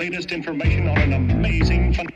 latest information on an amazing phenomenon.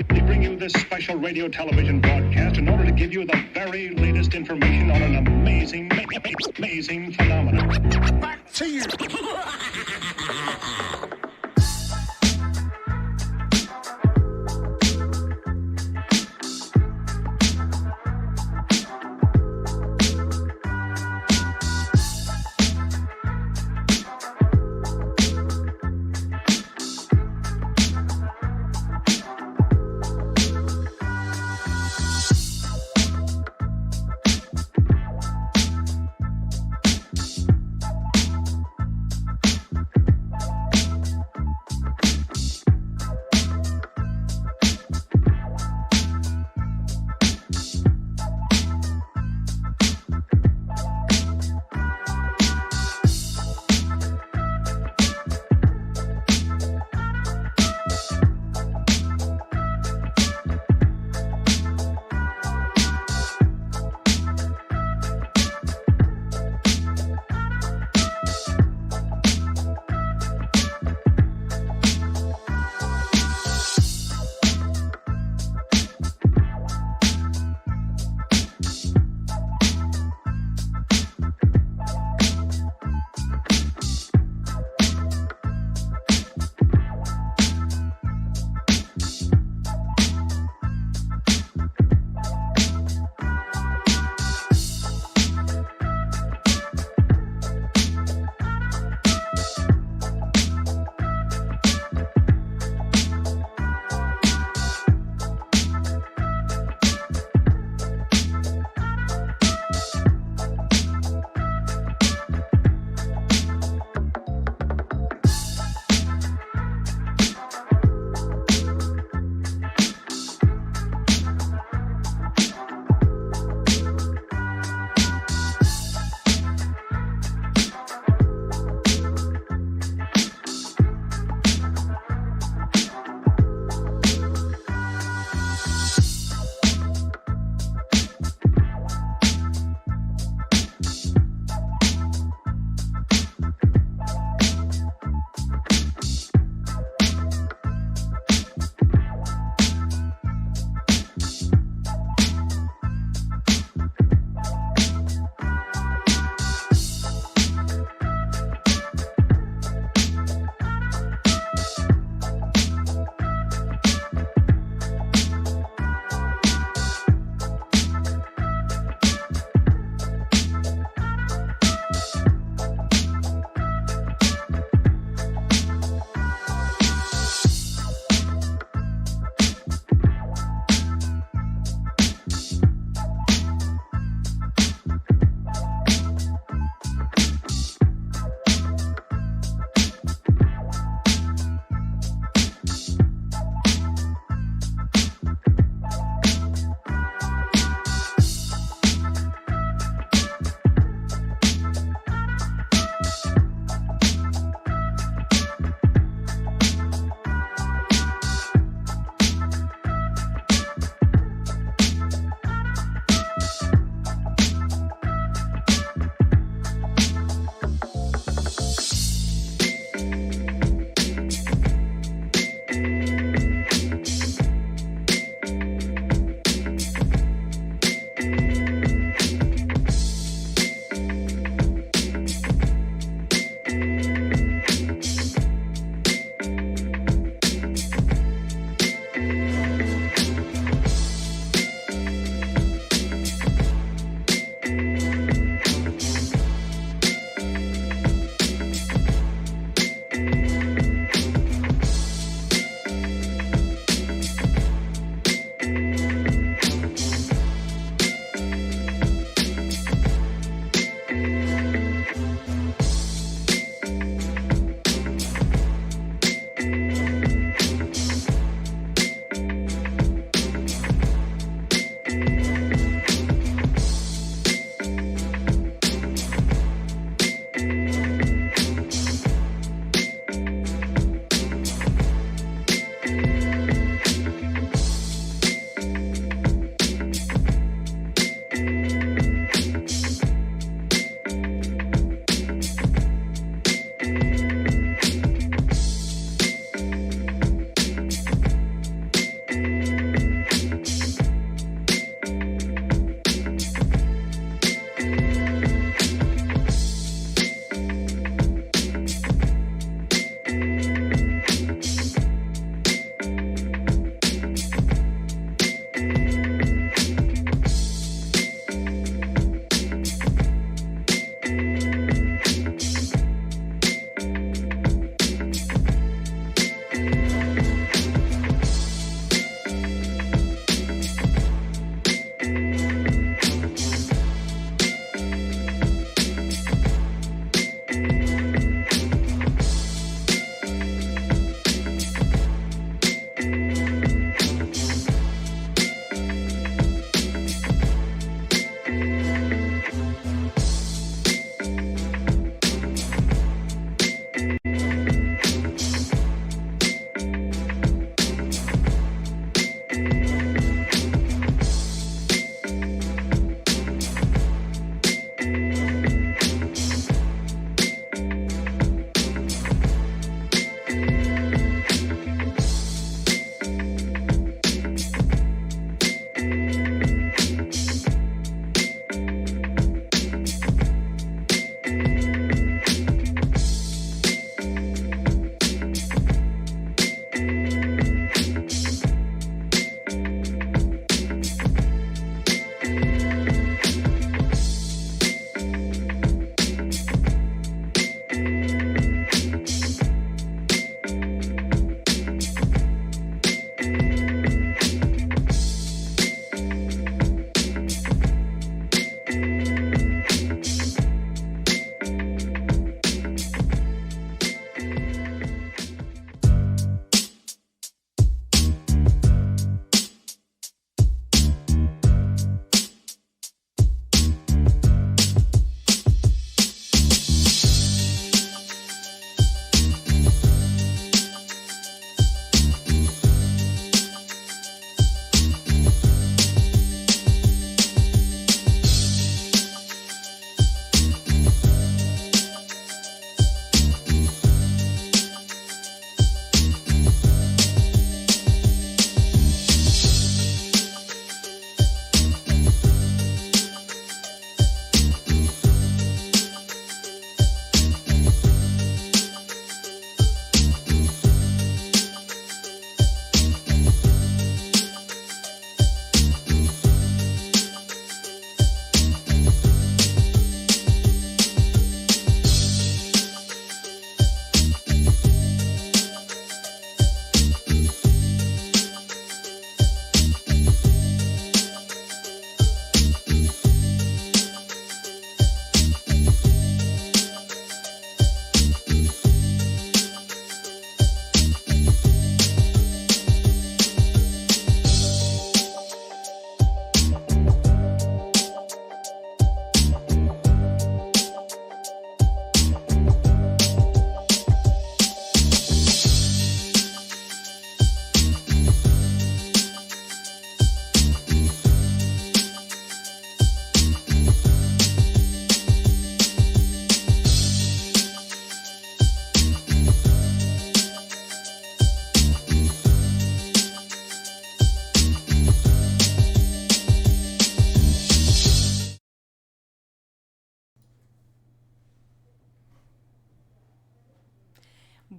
We bring you this special radio television broadcast in order to give you the very latest information on an amazing phenomenon. Back to you.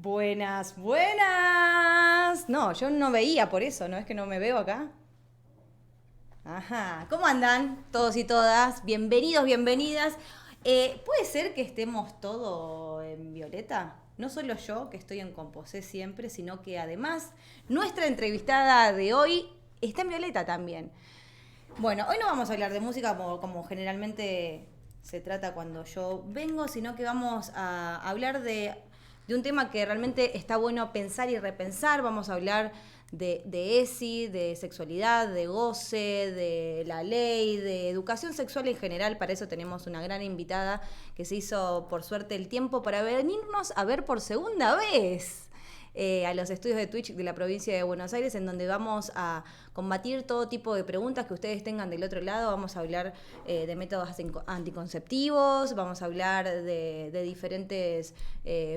Buenas, buenas. No, yo no veía por eso, ¿no es que no me veo acá? Ajá, ¿cómo andan todos y todas? Bienvenidos, bienvenidas. ¿Puede ser que estemos todos en violeta? No solo yo, que estoy en Composé siempre, sino que además nuestra entrevistada de hoy está en violeta también. Bueno, hoy no vamos a hablar de música como generalmente se trata cuando yo vengo, sino que vamos a hablar de un tema que realmente está bueno pensar y repensar. Vamos a hablar de ESI, de sexualidad, de goce, de la ley, de educación sexual en general. Para eso tenemos una gran invitada que se hizo, por suerte, el tiempo para venirnos a ver por segunda vez a los estudios de Twitch de la provincia de Buenos Aires, en donde vamos a combatir todo tipo de preguntas que ustedes tengan del otro lado. Vamos a hablar de métodos anticonceptivos, vamos a hablar de diferentes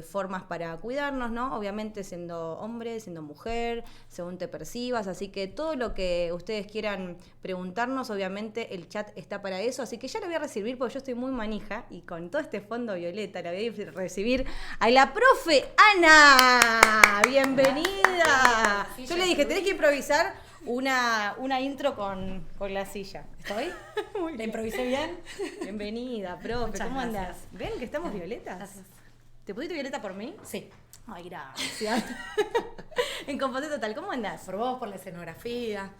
formas para cuidarnos, ¿no? Obviamente siendo hombre, siendo mujer, según te percibas. Así que todo lo que ustedes quieran preguntarnos, obviamente el chat está para eso. Así que ya lo voy a recibir porque yo estoy muy manija y con todo este fondo violeta la voy a recibir a la profe Ana. ¡Bienvenida! Sí, yo le dije, tenés que improvisar una intro con la silla. ¿Estoy? ¿La improvisé bien? Bienvenida, profe. Muchas ¿Cómo gracias. andás? ¿Ven que estamos violetas? Gracias. ¿Te pusiste violeta por mí? Sí. Ay, gracias. En Composé Total, ¿cómo andás? Por vos, por la escenografía.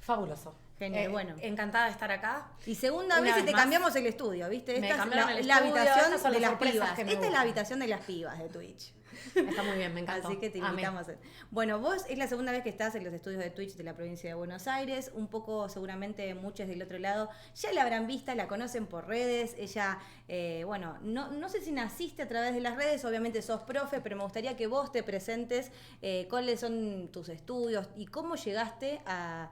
Fabuloso. Genial, bueno. Encantada de estar acá. Y segunda Una vez y vez te más. cambiamos el estudio, ¿viste? Me Esta cambiaron es el la estudio, habitación estas son de las las sorpresas pibas. que me Esta es la gustan. habitación de las pibas de Twitch. Está muy bien, me encantó. Así que te Amé. invitamos. Bueno, vos es la segunda vez que estás en los estudios de Twitch de la provincia de Buenos Aires. Un poco, seguramente, muchos del otro lado ya la habrán vista, la conocen por redes. Ella, bueno, no sé si naciste a través de las redes, obviamente sos profe, pero me gustaría que vos te presentes cuáles son tus estudios y cómo llegaste a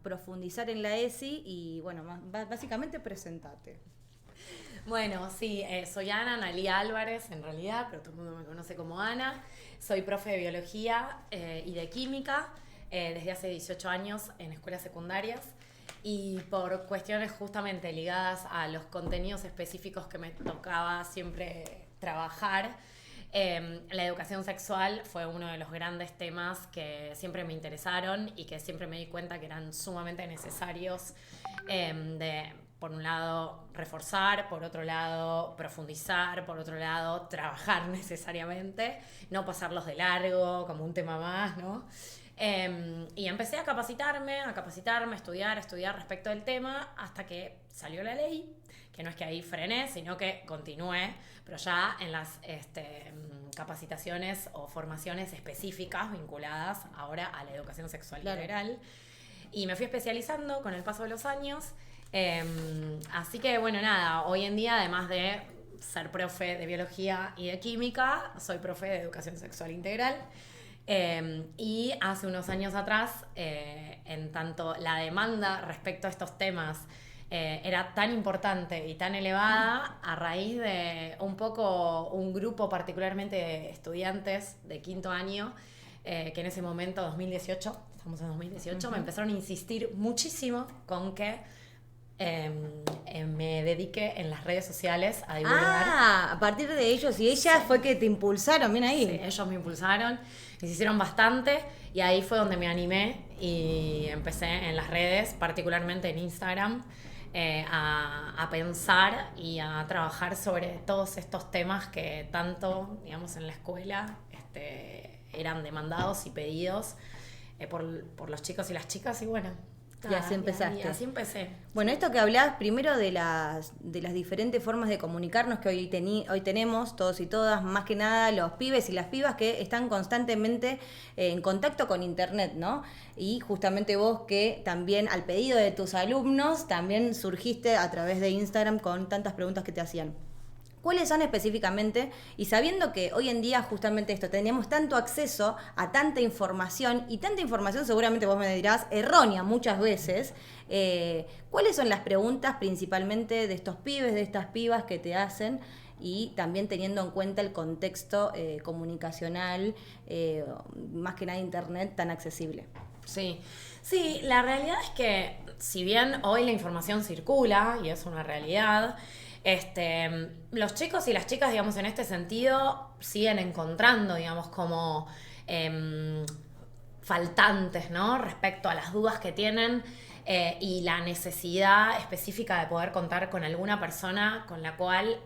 profundizar en la ESI y, bueno, básicamente presentate. Bueno, sí, soy Ana, Analía Álvarez en realidad, pero todo el mundo me conoce como Ana. Soy profe de biología y de química desde hace 18 años en escuelas secundarias y por cuestiones justamente ligadas a los contenidos específicos que me tocaba siempre trabajar. La educación sexual fue uno de los grandes temas que siempre me interesaron y que siempre me di cuenta que eran sumamente necesarios de, por un lado, reforzar, por otro lado, profundizar, por otro lado, trabajar necesariamente, no pasarlos de largo como un tema más, ¿no? Y empecé a capacitarme, a estudiar respecto del tema, hasta que salió la ley, que no es que ahí frené, sino que continué, pero ya en las capacitaciones o formaciones específicas vinculadas ahora a la educación sexual integral. Y me fui especializando con el paso de los años. Así que, bueno, nada, hoy en día, además de ser profe de biología y de química, soy profe de educación sexual integral. Y hace unos años atrás, en tanto la demanda respecto a estos temas era tan importante y tan elevada, a raíz de un poco un grupo particularmente de estudiantes de quinto año, que en ese momento, 2018, estamos en 2018, me empezaron a insistir muchísimo con que me dediqué en las redes sociales a divulgar. Ah, a partir de ellos y ellas fue que te impulsaron, bien ahí. Sí, ellos me impulsaron, me hicieron bastante y ahí fue donde me animé y empecé en las redes, particularmente en Instagram, a pensar y a trabajar sobre todos estos temas que tanto, digamos, en la escuela eran demandados y pedidos por los chicos y las chicas y bueno. Y así empezaste. Y así empecé. Bueno, esto que hablabas primero de las diferentes formas de comunicarnos que hoy tenemos, todos y todas, más que nada los pibes y las pibas que están constantemente en contacto con internet, ¿no? Y justamente vos que también, al pedido de tus alumnos, también surgiste a través de Instagram con tantas preguntas que te hacían. ¿Cuáles son específicamente? Y sabiendo que hoy en día justamente esto, tenemos tanto acceso a tanta información, y tanta información seguramente vos me dirás errónea muchas veces, ¿cuáles son las preguntas principalmente de estos pibes, de estas pibas que te hacen? Y también teniendo en cuenta el contexto comunicacional, más que nada internet, tan accesible. Sí, la realidad es que si bien hoy la información circula, y es una realidad, Los chicos y las chicas, digamos, en este sentido, siguen encontrando, digamos, como faltantes, ¿no? Respecto a las dudas que tienen y la necesidad específica de poder contar con alguna persona con la cual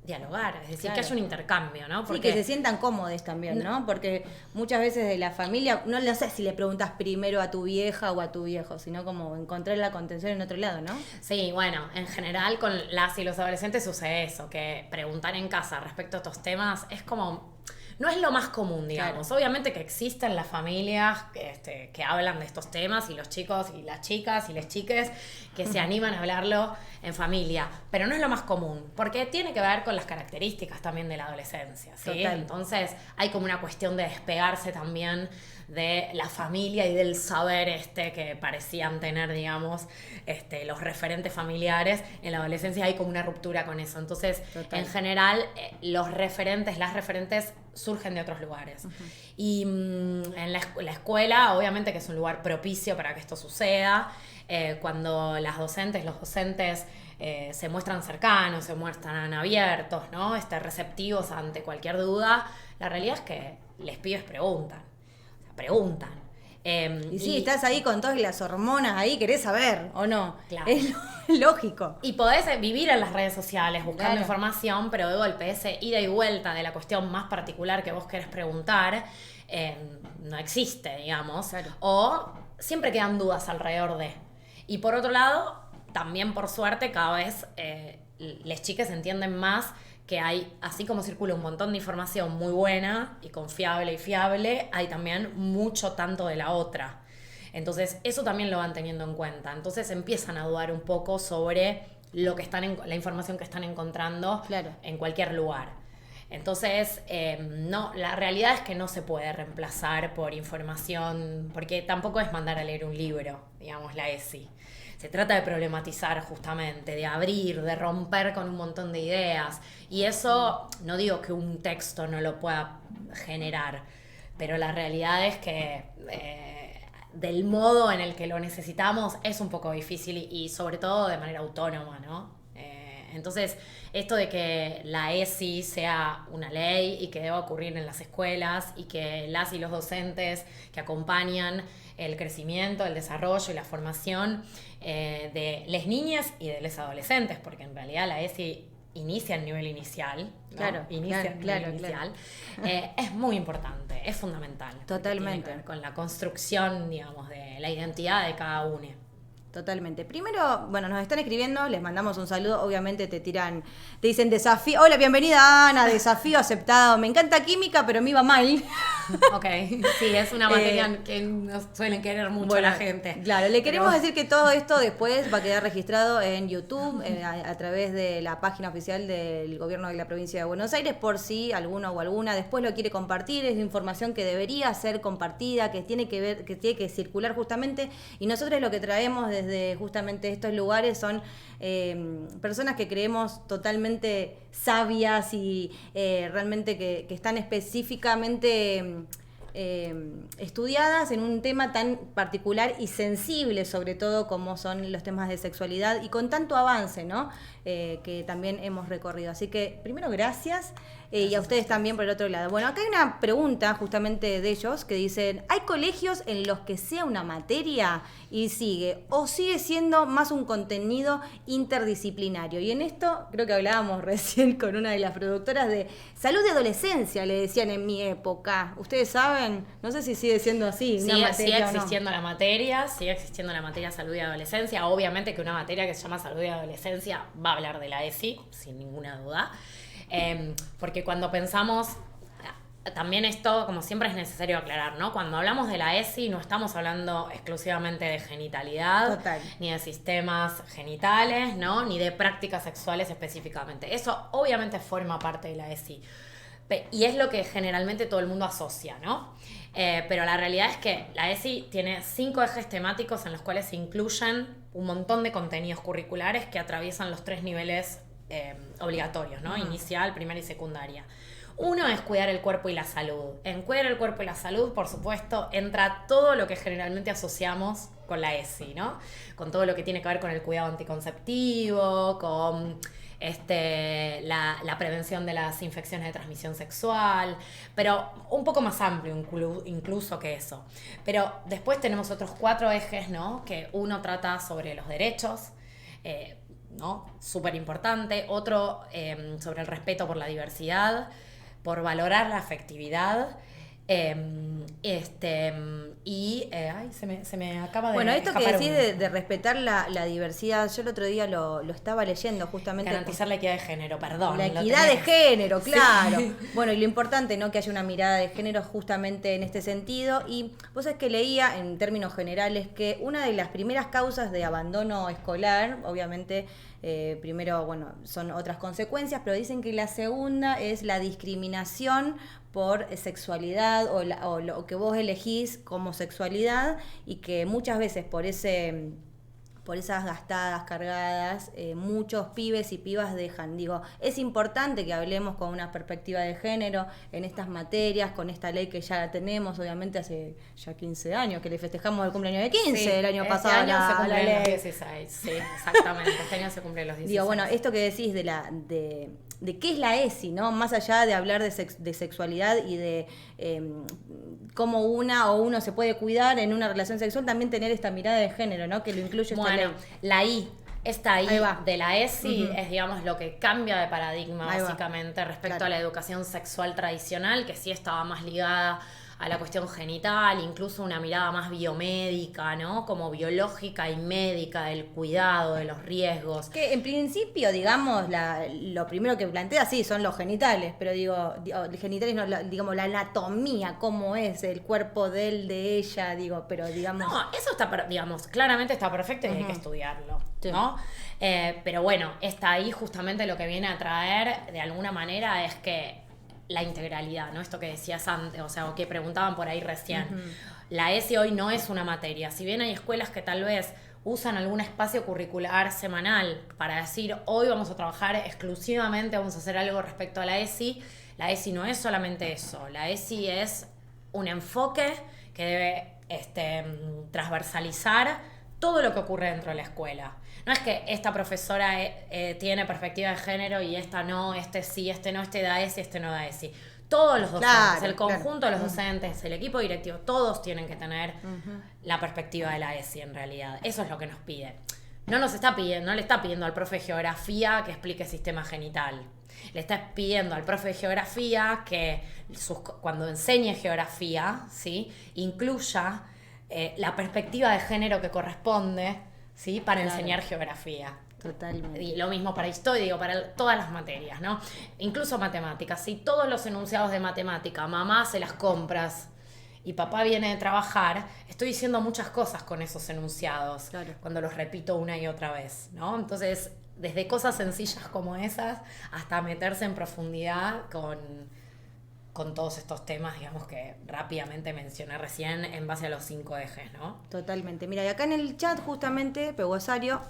dialogar, es decir, Claro. que haya un intercambio, ¿no? Sí, que se sientan cómodos también, ¿no? Porque muchas veces de la familia, no sé si le preguntas primero a tu vieja o a tu viejo, sino como encontrar la contención en otro lado, ¿no? Sí, bueno, en general con las y los adolescentes sucede eso, que preguntar en casa respecto a estos temas es como... No es lo más común, digamos. Claro. Obviamente que existen las familias que hablan de estos temas y los chicos y las chicas y las chiques que se animan a hablarlo en familia, pero no es lo más común, porque tiene que ver con las características también de la adolescencia, ¿sí? Total. Entonces hay como una cuestión de despegarse también de la familia y del saber que parecían tener, digamos, los referentes familiares. En la adolescencia hay como una ruptura con eso. Entonces, Total. en general, las referentes surgen de otros lugares. Y en la escuela, obviamente que es un lugar propicio para que esto suceda. Cuando los docentes se muestran cercanos, se muestran abiertos, ¿no? Receptivos ante cualquier duda, la realidad es que les pibes preguntan. Y sí, estás ahí con todas las hormonas ahí, querés saber, ¿o no? Claro. Es lógico. Y podés vivir en las redes sociales buscando Claro. información, pero de golpe ese ida y vuelta de la cuestión más particular que vos querés preguntar no existe, digamos. Claro. O siempre quedan dudas alrededor de. Y por otro lado, también por suerte cada vez las chicas entienden más que hay, así como circula un montón de información muy buena y confiable y fiable, hay también mucho tanto de la otra. Entonces, eso también lo van teniendo en cuenta. Entonces, empiezan a dudar un poco sobre la información que están encontrando Claro. en cualquier lugar. Entonces, no, la realidad es que no se puede reemplazar por información, porque tampoco es mandar a leer un libro, digamos, la ESI. Se trata de problematizar justamente, de abrir, de romper con un montón de ideas. Y eso, no digo que un texto no lo pueda generar, pero la realidad es que del modo en el que lo necesitamos es un poco difícil y sobre todo de manera autónoma, ¿no? Entonces, esto de que la ESI sea una ley y que deba ocurrir en las escuelas y que las y los docentes que acompañan el crecimiento, el desarrollo y la formación de las niñas y de los adolescentes, porque en realidad la ESI inicia el nivel inicial, ¿no? Claro, Inicia el nivel claro. inicial. Es muy importante, es fundamental. Totalmente. Tiene que ver con la construcción, digamos, de la identidad de cada uno. Totalmente. Primero, bueno, nos están escribiendo, les mandamos un saludo, obviamente te dicen desafío. Hola, bienvenida Ana, desafío aceptado. Me encanta química, pero me iba mal. Ok, sí, es una materia que no suelen querer mucho la gente. Claro, le queremos Pero- decir que todo esto después va a quedar registrado en YouTube a través de la página oficial del gobierno de la provincia de Buenos Aires, por si alguno o alguna después lo quiere compartir. Es información que debería ser compartida, que tiene que circular justamente, y nosotros lo que traemos desde justamente estos lugares son personas que creemos totalmente sabias y realmente que están específicamente estudiadas en un tema tan particular y sensible, sobre todo como son los temas de sexualidad y con tanto avance, ¿no? Que también hemos recorrido. Así que primero gracias y a ustedes también por el otro lado. Bueno, acá hay una pregunta justamente de ellos que dicen, ¿hay colegios en los que sea una materia? Y sigue, ¿o sigue siendo más un contenido interdisciplinario? Y en esto creo que hablábamos recién con una de las productoras de salud de adolescencia, le decían en mi época. ¿Ustedes saben? No sé si sigue siendo así. Una Sigue materia o no. existiendo la materia salud y adolescencia. Obviamente que una materia que se llama salud y adolescencia va a hablar de la ESI, sin ninguna duda. Porque cuando pensamos, también esto, como siempre es necesario aclarar, ¿no? Cuando hablamos de la ESI no estamos hablando exclusivamente de genitalidad, Total. ni de sistemas genitales, ¿no? Ni de prácticas sexuales específicamente. Eso obviamente forma parte de la ESI. Y es lo que generalmente todo el mundo asocia, ¿no? Pero la realidad es que la ESI tiene 5 ejes temáticos en los cuales se incluyen un montón de contenidos curriculares que atraviesan los 3 niveles obligatorios, ¿no? Inicial, primaria y secundaria. Uno es cuidar el cuerpo y la salud. En cuidar el cuerpo y la salud, por supuesto, entra todo lo que generalmente asociamos con la ESI, ¿no? Con todo lo que tiene que ver con el cuidado anticonceptivo, con la prevención de las infecciones de transmisión sexual, pero un poco más amplio incluso que eso. Pero después tenemos otros 4 ejes, ¿no? Que uno trata sobre los derechos, ¿no? Súper importante. Otro sobre el respeto por la diversidad, por valorar la afectividad. Se me acaba de Bueno, esto que escapar decís de respetar la diversidad, yo el otro día lo estaba leyendo justamente. Garantizar la equidad de género, perdón. La equidad de género, claro. Sí. Bueno, y lo importante, ¿no? Que haya una mirada de género justamente en este sentido. Y vos sabés que leía, en términos generales, que una de las primeras causas de abandono escolar, obviamente, primero, bueno, son otras consecuencias, pero dicen que la segunda es la discriminación por sexualidad o lo que vos elegís como sexualidad, y que muchas veces por esas gastadas, cargadas, muchos pibes y pibas dejan. Digo, es importante que hablemos con una perspectiva de género en estas materias, con esta ley que ya tenemos, obviamente hace ya 15 años, que le festejamos el cumpleaños de 15 sí, el año pasado. Este año se cumplen los 16, sí, exactamente, este año se cumplen los 16. Digo, bueno, esto que decís de qué es la ESI, ¿no? Más allá de hablar de sexualidad y de cómo uno se puede cuidar en una relación sexual, también tener esta mirada de género, ¿no? Que lo incluye esta ley. Esta I de la ESI es, digamos, lo que cambia de paradigma básicamente respecto a la educación sexual tradicional, que sí estaba más ligada a la cuestión genital, incluso una mirada más biomédica, ¿no? Como biológica y médica del cuidado, de los riesgos. Que en principio, digamos, lo primero que plantea, sí, son los genitales, pero digo genitales no, digamos, la anatomía, cómo es el cuerpo de ella, digo, pero digamos... No, eso está, digamos, claramente está perfecto y hay que estudiarlo, ¿no? Pero bueno, está ahí justamente lo que viene a traer, de alguna manera, es que la integralidad, ¿no? Esto que decías antes, o sea, o que preguntaban por ahí recién. La ESI hoy no es una materia. Si bien hay escuelas que tal vez usan algún espacio curricular semanal para decir, hoy vamos a trabajar exclusivamente, vamos a hacer algo respecto a la ESI no es solamente eso. La ESI es un enfoque que debe transversalizar todo lo que ocurre dentro de la escuela. No es que esta profesora tiene perspectiva de género y esta no, este sí, este no, este da ESI, este no da ESI. Todos los docentes, el conjunto de los docentes, el equipo directivo, todos tienen que tener la perspectiva de la ESI en realidad. Eso es lo que nos pide. No le está pidiendo al profe de geografía que explique sistema genital. Le está pidiendo al profe de geografía que cuando enseñe geografía, ¿sí? Incluya la perspectiva de género que corresponde, ¿sí? Para enseñar geografía. Totalmente. Y lo mismo para historia, para todas las materias, ¿no? Incluso matemáticas. Si todos los enunciados de matemática, mamá hace las compras y papá viene de trabajar, estoy diciendo muchas cosas con esos enunciados, cuando los repito una y otra vez, ¿no? Entonces, desde cosas sencillas como esas hasta meterse en profundidad con todos estos temas, digamos, que rápidamente mencioné recién en base a los 5 ejes, ¿no? Totalmente. Mira, y acá en el chat justamente, Peguasario,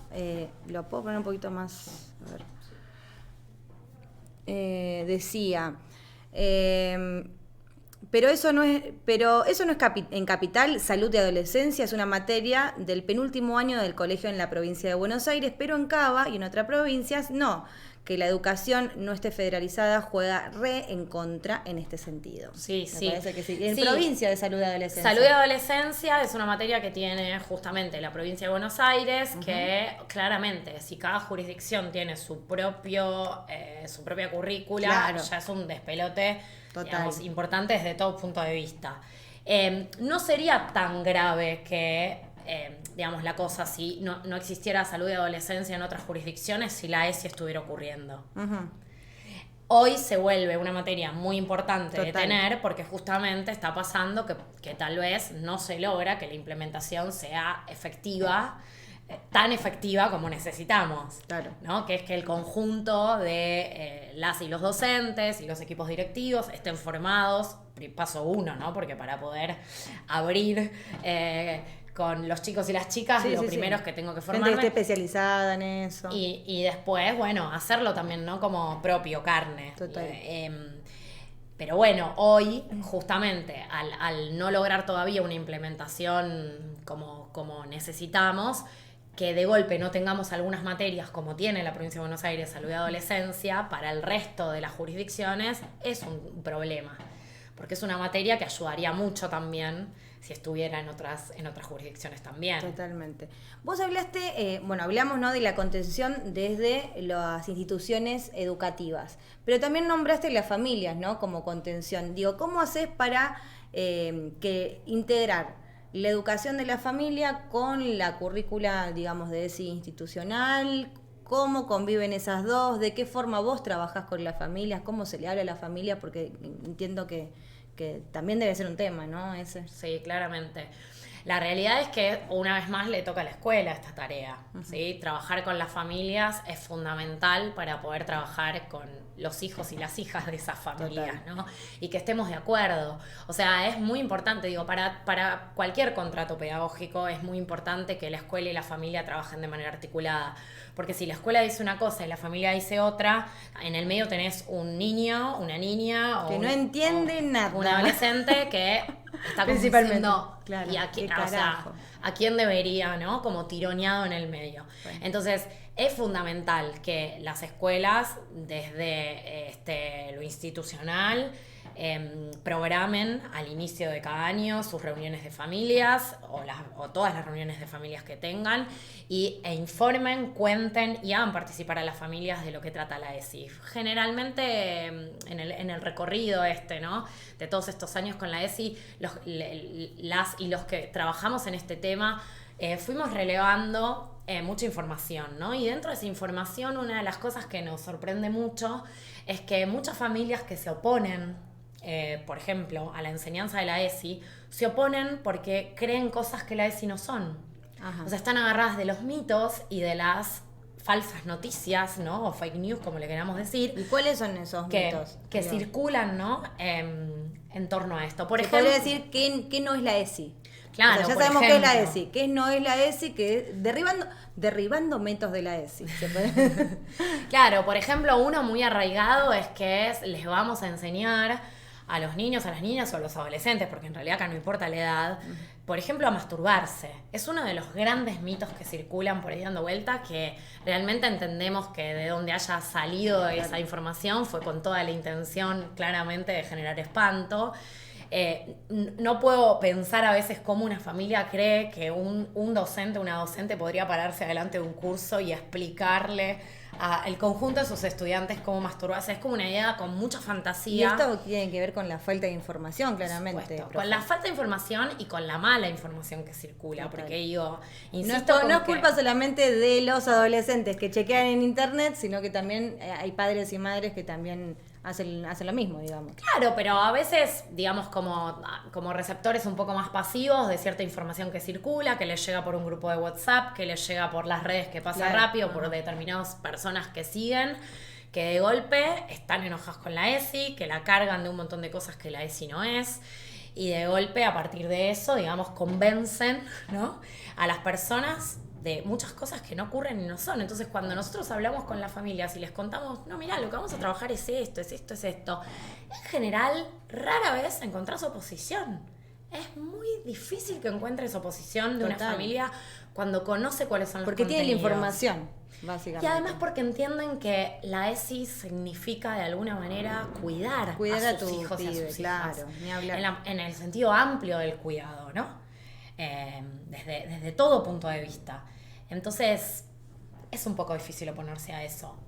lo puedo poner un poquito más, a ver, decía, pero eso no es en Capital, Salud y Adolescencia, es una materia del penúltimo año del colegio en la provincia de Buenos Aires, pero en Cava y en otras provincias no. Que la educación no esté federalizada juega en contra en este sentido. Sí, Me parece que sí. En provincia de Salud y Adolescencia. Salud y Adolescencia es una materia que tiene justamente la provincia de Buenos Aires, que claramente, si cada jurisdicción tiene su propia currícula, ya es un despelote, digamos, importante desde todo punto de vista. No sería tan grave que... digamos, la cosa, si no existiera salud y adolescencia en otras jurisdicciones, si la ESI estuviera ocurriendo. Hoy se vuelve una materia muy importante de tener, porque justamente está pasando que tal vez no se logra que la implementación sea efectiva, tan efectiva como necesitamos, ¿no? Que es que el conjunto de las y los docentes y los equipos directivos estén formados, paso 1, ¿no? Porque para poder abrir... con los chicos y las chicas, primero es que tengo que formarme. Gente que esté especializada en eso. Y después, bueno, hacerlo también, ¿no? Como propio, carne. Total. Pero bueno, hoy, justamente, al no lograr todavía una implementación como necesitamos, que de golpe no tengamos algunas materias como tiene la provincia de Buenos Aires, salud y adolescencia, para el resto de las jurisdicciones es un problema. Porque es una materia que ayudaría mucho también si estuviera en otras jurisdicciones también. Totalmente. Vos hablaste, hablamos, ¿no?, de la contención desde las instituciones educativas, pero también nombraste las familias, ¿no?, como contención. Digo, ¿cómo haces para integrar la educación de la familia con la currícula, digamos, de ESI institucional? ¿Cómo conviven esas dos? ¿De qué forma vos trabajás con las familias? ¿Cómo se le habla a la familia? Porque entiendo que también debe ser un tema, ¿no? Ese. Sí, claramente. La realidad es que una vez más le toca a la escuela esta tarea, ¿sí? Trabajar con las familias es fundamental para poder trabajar con los hijos y las hijas de esas familias, ¿no? Y que estemos de acuerdo. O sea, es muy importante, digo, para cualquier contrato pedagógico es muy importante que la escuela y la familia trabajen de manera articulada. Porque si la escuela dice una cosa y la familia dice otra, en el medio tenés un niño, una niña que no entiende nada. Un adolescente que está principalmente, claro, y a quién debería, ¿no? Como tironeado en el medio. Bueno. Entonces, es fundamental que las escuelas, desde lo institucional, programen al inicio de cada año sus reuniones de familias o todas las reuniones de familias que tengan e informen, cuenten y hagan participar a las familias de lo que trata la ESI. Generalmente en el recorrido ¿no?, de todos estos años con la ESI, los que trabajamos en este tema fuimos relevando mucha información, ¿no? Y dentro de esa información, una de las cosas que nos sorprende mucho es que muchas familias que se oponen, por ejemplo, a la enseñanza de la ESI, se oponen porque creen cosas que la ESI no son. Ajá. O sea, están agarradas de los mitos y de las falsas noticias, ¿no? O fake news, como le queramos decir. ¿Y cuáles son esos mitos? Que circulan, ¿no? En torno a esto. Por ejemplo, podría decir que no es la ESI. Claro, o sea, ya sabemos qué es la ESI, qué no es la ESI, que derribando mitos de la ESI. Claro, por ejemplo, uno muy arraigado es que les vamos a enseñar a los niños, a las niñas o a los adolescentes, porque en realidad acá no importa la edad, por ejemplo, a masturbarse. Es uno de los grandes mitos que circulan por ahí dando vuelta, que realmente entendemos que de donde haya salido esa información fue con toda la intención claramente de generar espanto. No puedo pensar a veces cómo una familia cree que un docente, una docente podría pararse adelante de un curso y explicarle al conjunto de sus estudiantes cómo masturbarse. Es como una idea con mucha fantasía. Y esto tiene que ver con la falta de información, claramente. Con la falta de información y con la mala información que circula. Total. Porque digo, insisto, no es culpa solamente de los adolescentes que chequean en internet, sino que también hay padres y madres que también hacen lo mismo, digamos. Claro, pero a veces, digamos, como receptores un poco más pasivos de cierta información que circula, que les llega por un grupo de WhatsApp, que les llega por las redes que pasa rápido, por determinadas personas que siguen, que de golpe están enojadas con la ESI, que la cargan de un montón de cosas que la ESI no es, y de golpe, a partir de eso, digamos, convencen, ¿no?, a las personas de muchas cosas que no ocurren y no son. Entonces, cuando nosotros hablamos con las familias y les contamos, no, mirá, lo que vamos a trabajar es esto, en general, rara vez encontrás oposición. Es muy difícil que encuentres oposición de una familia cuando conoce cuáles son los contenidos. Porque tiene la información, básicamente. Y además porque entienden que la ESI significa, de alguna manera, cuidar a sus hijos y a sus hijas. Ni hablar. En el sentido amplio del cuidado, ¿no? Desde todo punto de vista. Entonces, es un poco difícil oponerse a eso.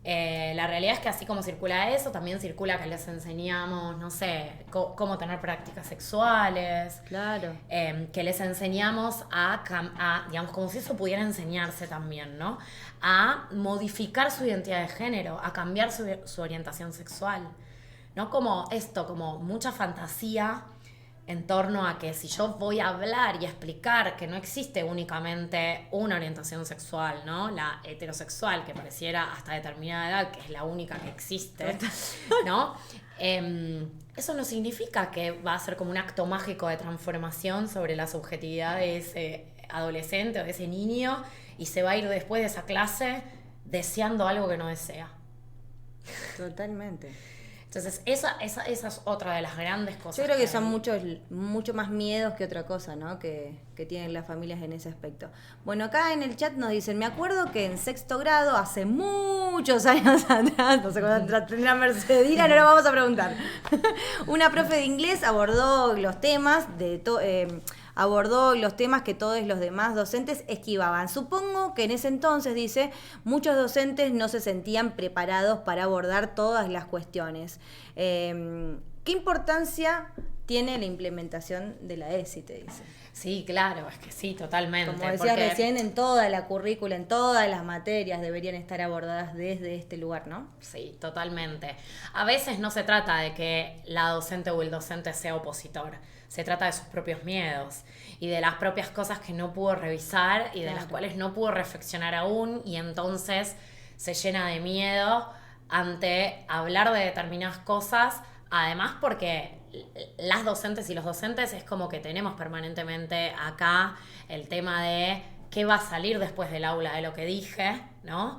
La realidad es que así como circula eso, también circula que les enseñamos, no sé, cómo tener prácticas sexuales. Claro. Que les enseñamos a, digamos, como si eso pudiera enseñarse también, ¿no? A modificar su identidad de género, a cambiar su orientación sexual. ¿No? Como esto, como mucha fantasía en torno a que si yo voy a hablar y explicar que no existe únicamente una orientación sexual, ¿no? La heterosexual, que pareciera hasta determinada edad que es la única que existe, ¿no? Eso no significa que va a ser como un acto mágico de transformación sobre la subjetividad de ese adolescente o de ese niño y se va a ir después de esa clase deseando algo que no desea. Totalmente. Entonces, esa es otra de las grandes cosas. Yo creo que son mucho más miedos que otra cosa, ¿no? Que tienen las familias en ese aspecto. Bueno, acá en el chat nos dicen, me acuerdo que en 6º grado, hace muchos años atrás, no sé cuándo tendrá Mercedina, no lo vamos a preguntar. Una profe de inglés abordó los temas que todos los demás docentes esquivaban. Supongo que en ese entonces, dice, muchos docentes no se sentían preparados para abordar todas las cuestiones. ¿Qué importancia tiene la implementación de la ESI, te dice? Sí, claro, es que sí, totalmente. Como decías recién, en toda la currícula, en todas las materias deberían estar abordadas desde este lugar, ¿no? Sí, totalmente. A veces no se trata de que la docente o el docente sea opositor. Se trata de sus propios miedos y de las propias cosas que no pudo revisar y de las cuales no pudo reflexionar aún, y entonces se llena de miedo ante hablar de determinadas cosas, además porque las docentes y los docentes es como que tenemos permanentemente acá el tema de qué va a salir después del aula de lo que dije, ¿no?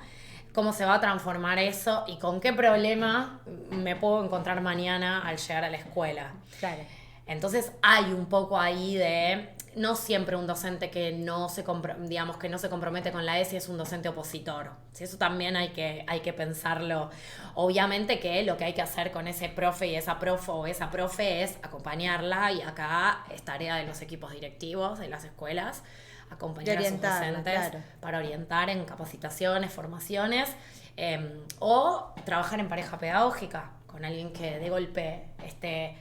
Cómo se va a transformar eso y con qué problema me puedo encontrar mañana al llegar a la escuela. Claro. Entonces hay un poco ahí de, no siempre un docente que no se compromete con la ESI es un docente opositor. ¿Sí? Eso también hay que pensarlo. Obviamente que lo que hay que hacer con ese profe y esa profe o esa profe es acompañarla, y acá es tarea de los equipos directivos de las escuelas acompañar a sus docentes para orientar en capacitaciones, formaciones, o trabajar en pareja pedagógica con alguien que de golpe esté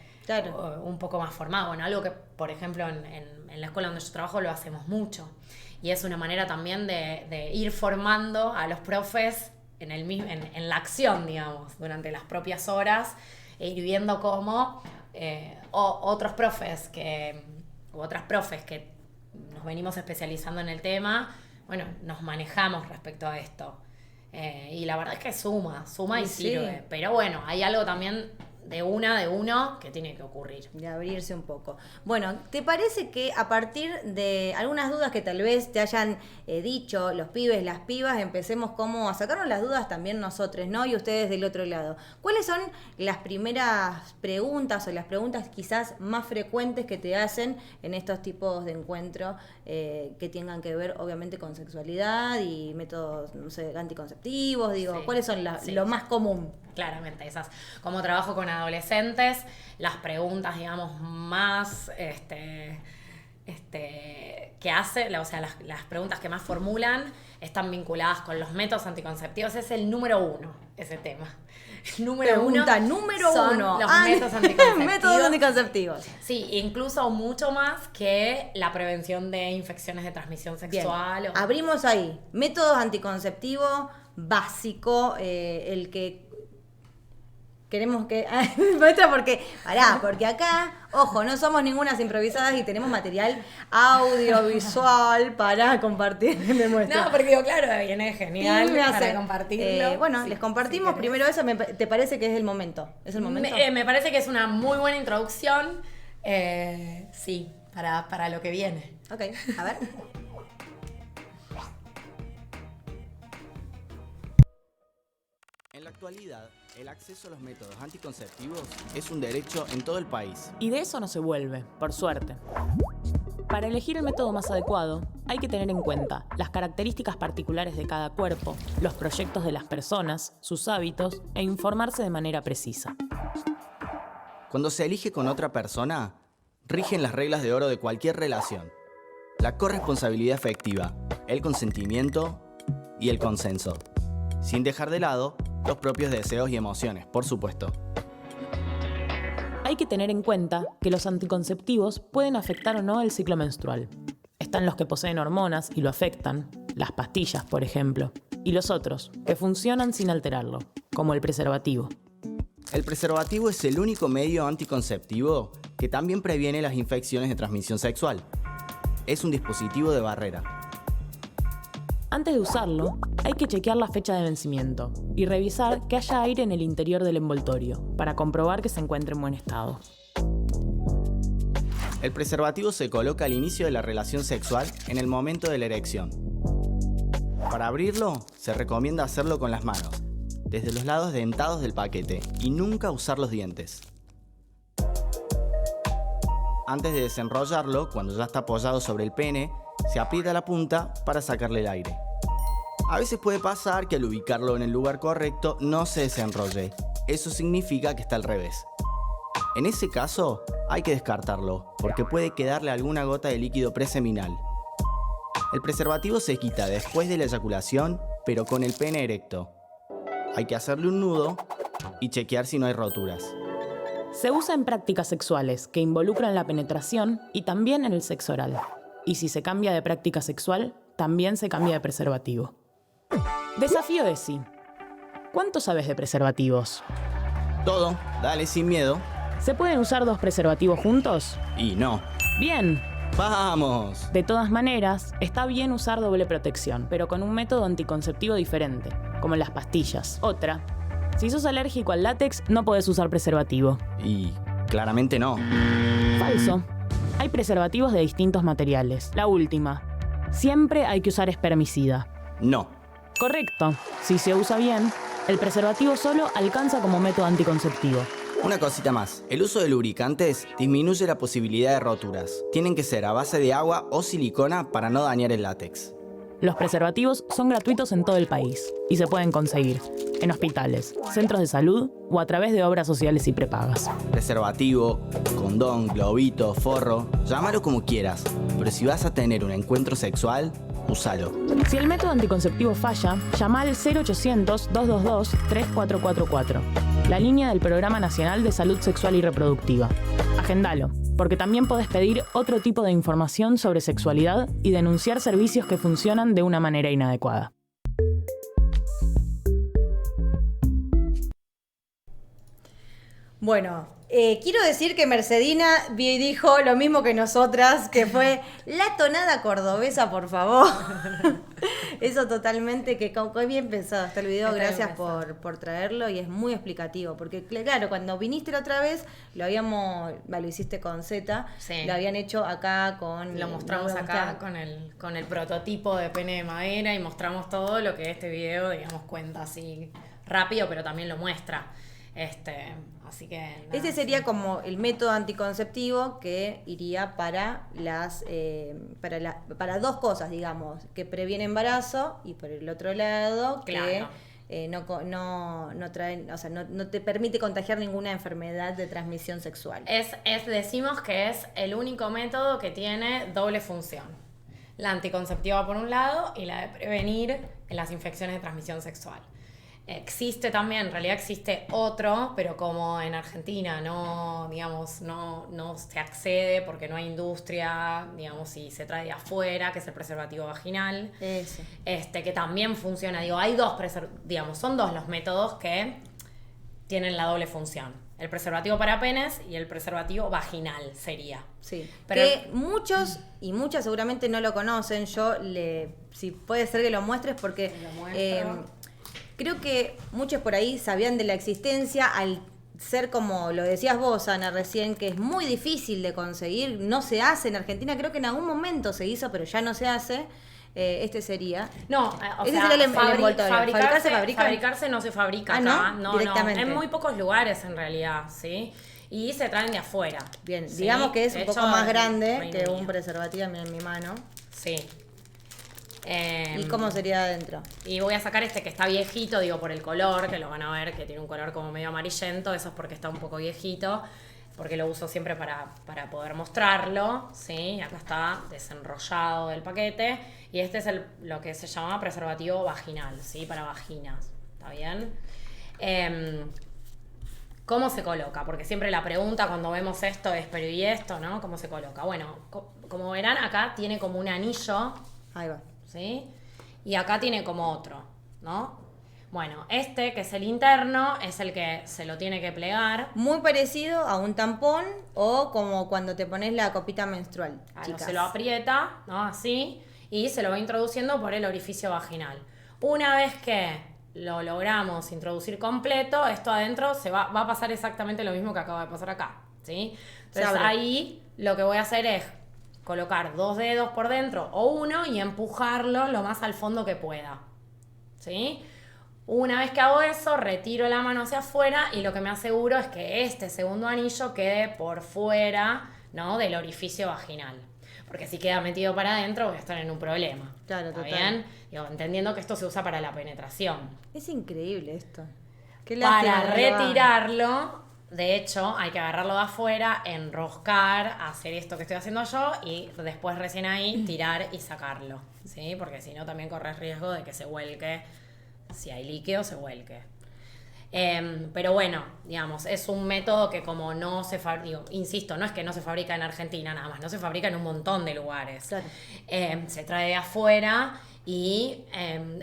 un poco más formado. Bueno, algo que, por ejemplo, en la escuela donde yo trabajo lo hacemos mucho. Y es una manera también de ir formando a los profes en la acción, digamos, durante las propias horas, e ir viendo cómo otros profes u otras profes que nos venimos especializando en el tema, bueno, nos manejamos respecto a esto. Y la verdad es que suma y sirve. Pero bueno, hay algo también de uno que tiene que ocurrir. De abrirse un poco. Bueno, ¿te parece que a partir de algunas dudas que tal vez te hayan dicho los pibes, las pibas, empecemos como a sacarnos las dudas también nosotros, ¿no? Y ustedes del otro lado. ¿Cuáles son las primeras preguntas o las preguntas quizás más frecuentes que te hacen en estos tipos de encuentros que tengan que ver obviamente con sexualidad y métodos, no sé, anticonceptivos? Digo, sí. ¿Cuáles son lo más común? Claramente, esas. Como trabajo con adolescentes, las preguntas, digamos, más que hace, o sea, las preguntas que más formulan están vinculadas con los métodos anticonceptivos. Es el número 1, ese tema. El número número son uno. Los métodos anticonceptivos. Métodos anticonceptivos. Sí, incluso mucho más que la prevención de infecciones de transmisión sexual. Abrimos ahí. Métodos anticonceptivos básico, el que queremos que... porque acá, ojo, no somos ningunas improvisadas y tenemos material audiovisual para compartir. No, porque digo, claro, viene genial para compartirlo. Bueno, les compartimos primero eso. ¿Te parece que es el momento? ¿Es el momento? Me parece que es una muy buena introducción, sí, para lo que viene. Ok, a ver. En la actualidad, el acceso a los métodos anticonceptivos es un derecho en todo el país. Y de eso no se vuelve, por suerte. Para elegir el método más adecuado, hay que tener en cuenta las características particulares de cada cuerpo, los proyectos de las personas, sus hábitos e informarse de manera precisa. Cuando se elige con otra persona, rigen las reglas de oro de cualquier relación: la corresponsabilidad afectiva, el consentimiento y el consenso, sin dejar de lado los propios deseos y emociones, por supuesto. Hay que tener en cuenta que los anticonceptivos pueden afectar o no el ciclo menstrual. Están los que poseen hormonas y lo afectan, las pastillas, por ejemplo, y los otros, que funcionan sin alterarlo, como el preservativo. El preservativo es el único medio anticonceptivo que también previene las infecciones de transmisión sexual. Es un dispositivo de barrera. Antes de usarlo, hay que chequear la fecha de vencimiento y revisar que haya aire en el interior del envoltorio para comprobar que se encuentre en buen estado. El preservativo se coloca al inicio de la relación sexual en el momento de la erección. Para abrirlo, se recomienda hacerlo con las manos, desde los lados dentados del paquete y nunca usar los dientes. Antes de desenrollarlo, cuando ya está apoyado sobre el pene, se aprieta la punta para sacarle el aire. A veces puede pasar que al ubicarlo en el lugar correcto no se desenrolle. Eso significa que está al revés. En ese caso, hay que descartarlo, porque puede quedarle alguna gota de líquido preseminal. El preservativo se quita después de la eyaculación, pero con el pene erecto. Hay que hacerle un nudo y chequear si no hay roturas. Se usa en prácticas sexuales que involucran la penetración y también en el sexo oral. Y si se cambia de práctica sexual, también se cambia de preservativo. Desafío de sí. ¿Cuánto sabes de preservativos? Todo, dale sin miedo. ¿Se pueden usar 2 preservativos juntos? Y no. Bien. ¡Vamos! De todas maneras, está bien usar doble protección, pero con un método anticonceptivo diferente, como las pastillas. Otra. Si sos alérgico al látex, no podés usar preservativo. Y claramente no. Falso. Hay preservativos de distintos materiales. La última. Siempre hay que usar espermicida. No. Correcto. Si se usa bien, el preservativo solo alcanza como método anticonceptivo. Una cosita más. El uso de lubricantes disminuye la posibilidad de roturas. Tienen que ser a base de agua o silicona para no dañar el látex. Los preservativos son gratuitos en todo el país y se pueden conseguir en hospitales, centros de salud o a través de obras sociales y prepagas. Preservativo, condón, globito, forro, llámalo como quieras. Pero si vas a tener un encuentro sexual, úsalo. Si el método anticonceptivo falla, llama al 0800-222-3444, la línea del Programa Nacional de Salud Sexual y Reproductiva. Agendalo, porque también podés pedir otro tipo de información sobre sexualidad y denunciar servicios que funcionan de una manera inadecuada. Bueno, quiero decir que Mercedina dijo lo mismo que nosotras, que fue la tonada cordobesa, por favor. Eso totalmente, que bien pensado está el video, Está bien gracias por traerlo y es muy explicativo, porque claro, cuando viniste la otra vez, lo hiciste con Z, Sí. lo habían hecho acá con... Lo mostramos acá con el prototipo de pene de madera y mostramos todo lo que este video, digamos, cuenta así rápido, pero también lo muestra. Así que nada, Este sería como el método anticonceptivo que iría para para 2 cosas, digamos, que previene embarazo y por el otro lado Claro. que no traen, o sea, no te permite contagiar ninguna enfermedad de transmisión sexual. decimos que es el único método que tiene doble función. La anticonceptiva por un lado y la de prevenir las infecciones de transmisión sexual. Existe también, en realidad existe otro, pero como en Argentina no se accede porque no hay industria, digamos, y se trae de afuera, que es el preservativo vaginal. Eso. Que también funciona. Digo, hay son 2 los métodos que tienen la doble función. El preservativo para penes y el preservativo vaginal sería. Sí, Pero- que muchos y muchas seguramente no lo conocen. Si puede ser que lo muestres porque Lo muestro. creo que muchos por ahí sabían de la existencia al ser como lo decías vos, Ana, recién, que es muy difícil de conseguir, no se hace en Argentina, creo que en algún momento se hizo, pero ya no se hace. Este sería... No, Ese sería el envoltorio. Fabricarse no se fabrica Ah, acá. ¿no? Directamente. En muy pocos lugares en realidad, ¿sí? Y se traen de afuera. Bien, ¿sí? digamos que es De un poco hecho, más en grande Reino que un Unido. preservativo, mira en mi mano. Sí. ¿Y cómo sería adentro? Y voy a sacar este que está viejito, digo, por el color, que lo van a ver, que tiene un color como medio amarillento. Eso es porque está un poco viejito, porque lo uso siempre para poder mostrarlo, ¿sí? Acá está desenrollado del paquete. Y este es lo que se llama preservativo vaginal, ¿sí? Para vaginas, ¿está bien? ¿Cómo se coloca? Porque siempre la pregunta cuando vemos esto es, pero ¿y esto, no? ¿Cómo se coloca? Bueno, como verán, acá tiene como un anillo, Ahí va. ¿sí? Y acá tiene como otro, ¿no? Bueno, que es el interno, es el que se lo tiene que plegar. Muy parecido a un tampón o como cuando te pones la copita menstrual, chicas. Se lo aprieta, ¿no? Así, y se lo va introduciendo por el orificio vaginal. Una vez que lo logramos introducir completo, esto adentro va a pasar exactamente lo mismo que acaba de pasar acá, ¿sí? Entonces abre. ahí lo que voy a hacer es colocar 2 dedos por dentro o uno y empujarlo lo más al fondo que pueda, ¿sí? Una vez que hago eso, retiro la mano hacia afuera y lo que me aseguro es que este segundo anillo quede por fuera, ¿no?, del orificio vaginal. Porque si queda metido para adentro voy a estar en un problema. Claro, ¿Está total. bien? Digo, entendiendo que esto se usa para la penetración. Es increíble esto. Qué Para lástima que no lo hagan. retirarlo, de hecho, hay que agarrarlo de afuera, enroscar, hacer esto que estoy haciendo yo y después recién ahí tirar y sacarlo, ¿sí? Porque si no también corres riesgo de que se vuelque, si hay líquido, se vuelque. Pero bueno, digamos, es un método que como no se fabrica, insisto, no es que no se fabrica en Argentina nada más, no se fabrica en un montón de lugares. Claro. Se trae de afuera y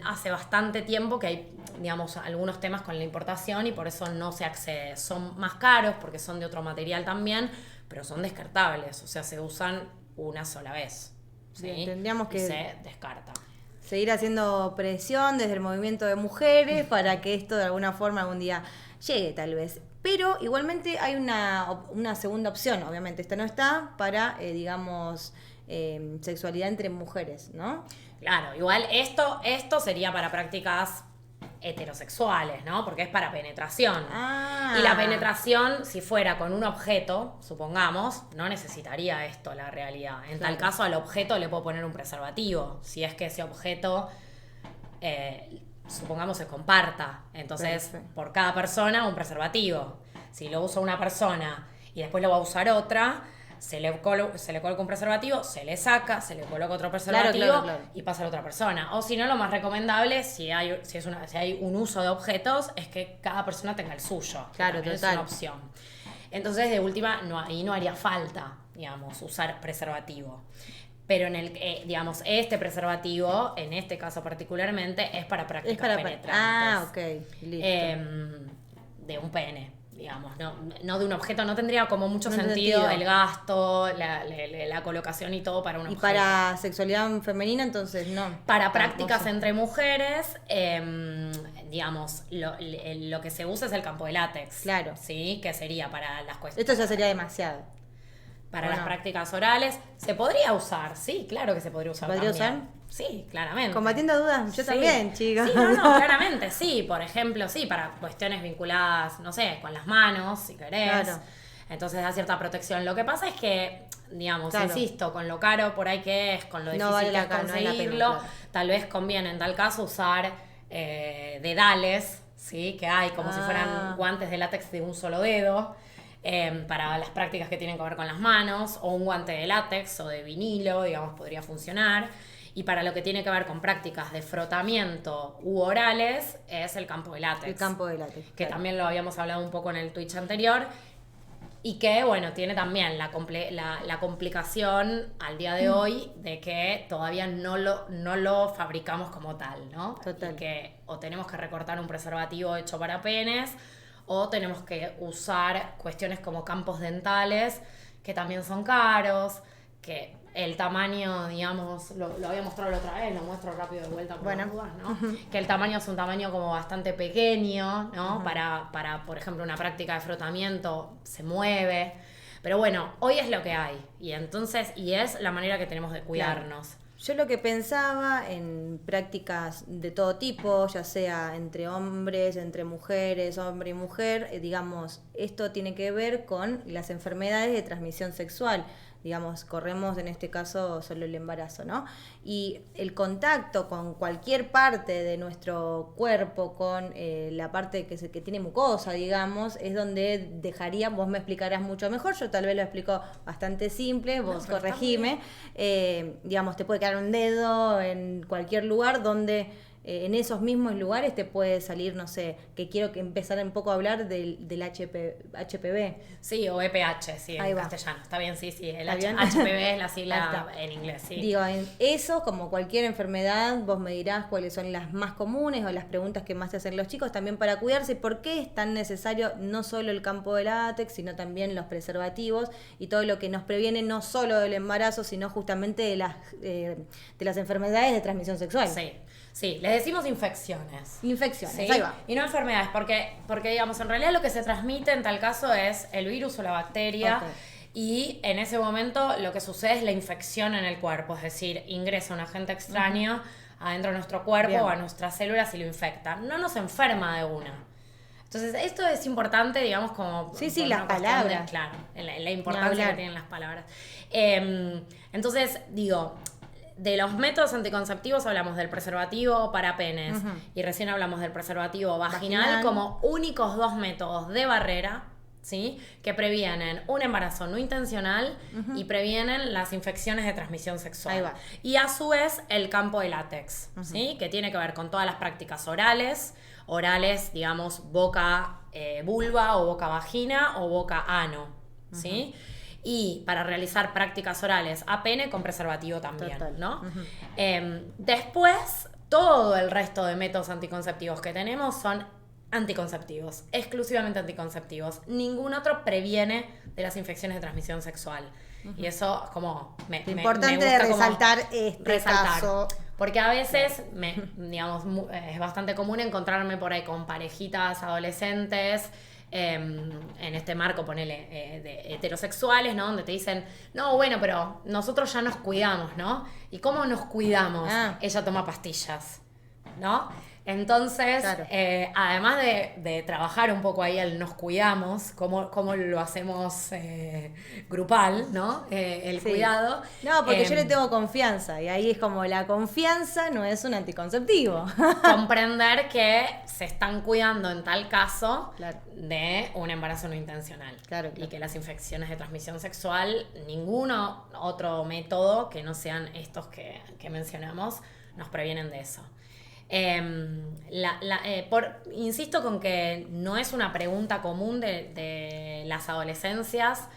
hace bastante tiempo que hay, digamos, algunos temas con la importación y por eso no se accede. Son más caros porque son de otro material también, pero son descartables, o sea, se usan una sola vez. ¿Sí? Bien, tendríamos Y que- se descarta. Seguir haciendo presión desde el movimiento de mujeres para que esto de alguna forma algún día llegue tal vez. Pero igualmente hay una segunda opción, obviamente esta no está, para, digamos, sexualidad entre mujeres, ¿no? Claro, igual esto sería para prácticas heterosexuales, ¿no? Porque es para penetración. Ah. Y la penetración, si fuera con un objeto, supongamos, no necesitaría esto la realidad. En tal Claro. caso al objeto le puedo poner un preservativo, si es que ese objeto, supongamos, se comparta. Entonces, Perfecto. por cada persona un preservativo. Si lo usa una persona y después lo va a usar otra, se le coloca un preservativo, se le saca, se le coloca otro preservativo claro. y pasa a la otra persona. O si no, lo más recomendable, si hay un uso de objetos, es que cada persona tenga el suyo. que Claro, también total. es una opción. Entonces, de última, ahí no haría falta, digamos, usar preservativo. Pero digamos, este preservativo, en este caso particularmente, es para prácticas penetrantes. Ah, ok, listo. De un pene, digamos, no de un objeto. No tendría como mucho No sentido sentido. el gasto, la colocación y todo para un Y objeto. para sexualidad femenina, entonces no. Para prácticas No sé. entre mujeres, digamos, lo que se usa es el campo de látex. Claro. ¿Sí? Que sería para las cuestiones. Esto ya sería demasiado. Para ¿O las no? prácticas orales. ¿Se podría usar? Sí, claro que se podría usar. ¿Se podría también. usar? Sí, claramente. Combatiendo dudas, yo Sí. también, chicos. Sí, no, claramente, sí. Por ejemplo, sí, para cuestiones vinculadas, no sé, con las manos, si querés. Claro. Entonces da cierta protección. Lo que pasa es que, digamos, Claro. insisto, con lo caro por ahí que es, con lo difícil No vale que la es pena, no vale la pena, conseguirlo, claro. tal vez conviene en tal caso usar dedales, ¿sí? Que hay como si fueran guantes de látex de un solo dedo. Para las prácticas que tienen que ver con las manos, o un guante de látex o de vinilo, digamos, podría funcionar. Y para lo que tiene que ver con prácticas de frotamiento u orales, es el campo de látex. El campo de látex. Que claro. también lo habíamos hablado un poco en el Twitch anterior. Y que, bueno, tiene también la complicación al día de hoy de que todavía no lo fabricamos como tal, ¿no? Total. Y que o tenemos que recortar un preservativo hecho para penes, o tenemos que usar cuestiones como campos dentales, que también son caros, que el tamaño, digamos, lo había mostrado la otra vez, lo muestro rápido de vuelta por Bueno. las dudas, ¿no? Que el tamaño es un tamaño como bastante pequeño, ¿no? Para, por ejemplo, una práctica de frotamiento se mueve. Pero bueno, hoy es lo que hay. Y entonces, y es la manera que tenemos de cuidarnos. Yo lo que pensaba en prácticas de todo tipo, ya sea entre hombres, entre mujeres, hombre y mujer, digamos, esto tiene que ver con las enfermedades de transmisión sexual. Digamos, corremos en este caso solo el embarazo, ¿no? Y el contacto con cualquier parte de nuestro cuerpo, con la parte que tiene mucosa, digamos, es donde vos me explicarás mucho mejor, yo tal vez lo explico bastante simple, vos pero está corregime, digamos, te puede quedar un dedo en cualquier lugar donde en esos mismos lugares te puede salir, no sé, que quiero que empezar un poco a hablar del HPV. Sí, o EPH, sí, Ahí en va. castellano. Está bien, sí. El ¿Está bien? HPV es la Ahí sigla está. en inglés, sí. Digo, en eso, como cualquier enfermedad, vos me dirás cuáles son las más comunes o las preguntas que más te hacen los chicos también para cuidarse. ¿Por qué es tan necesario no solo el campo de látex, sino también los preservativos y todo lo que nos previene no solo del embarazo, sino justamente de las enfermedades de transmisión sexual? Sí, les decimos infecciones. Infecciones, ¿Sí? ahí va. Y no enfermedades, porque, digamos, en realidad lo que se transmite en tal caso es el virus o la bacteria. Ok. Y en ese momento lo que sucede es la infección en el cuerpo, es decir, ingresa un agente extraño adentro de nuestro cuerpo Bien. o a nuestras células y lo infecta. No nos enferma de una. Entonces, esto es importante, digamos, como... Sí, por las una cuestión de- palabras. claro, la importancia que tienen las palabras. Entonces, digo, de los métodos anticonceptivos hablamos del preservativo para penes y recién hablamos del preservativo vaginal como únicos 2 métodos de barrera, ¿sí? Que previenen un embarazo no intencional y previenen las infecciones de transmisión sexual. Ahí va. Y a su vez el campo de látex, ¿sí? Que tiene que ver con todas las prácticas orales, digamos, boca vulva o boca vagina o boca ano, ¿sí? Y para realizar prácticas orales a pene con preservativo también, Total. ¿no? Después, todo el resto de métodos anticonceptivos que tenemos son anticonceptivos, exclusivamente anticonceptivos. Ningún otro previene de las infecciones de transmisión sexual. Y eso como Importante me de gusta como resaltar este caso. porque a veces, digamos, es bastante común encontrarme por ahí con parejitas adolescentes, en este marco, ponele, de heterosexuales, ¿no? Donde te dicen, no, bueno, pero nosotros ya nos cuidamos, ¿no? ¿Y cómo nos cuidamos? Ella toma pastillas, ¿no? Entonces, Claro. además de trabajar un poco ahí el nos cuidamos, cómo lo hacemos grupal, ¿no? El Sí. cuidado. No, porque yo le tengo confianza y ahí es como la confianza no es un anticonceptivo. Comprender que se están cuidando en tal caso Claro. de un embarazo no intencional. Claro. Y que las infecciones de transmisión sexual, ninguno otro método que no sean estos que mencionamos, nos previenen de eso. Insisto con que no es una pregunta común de las adolescencias,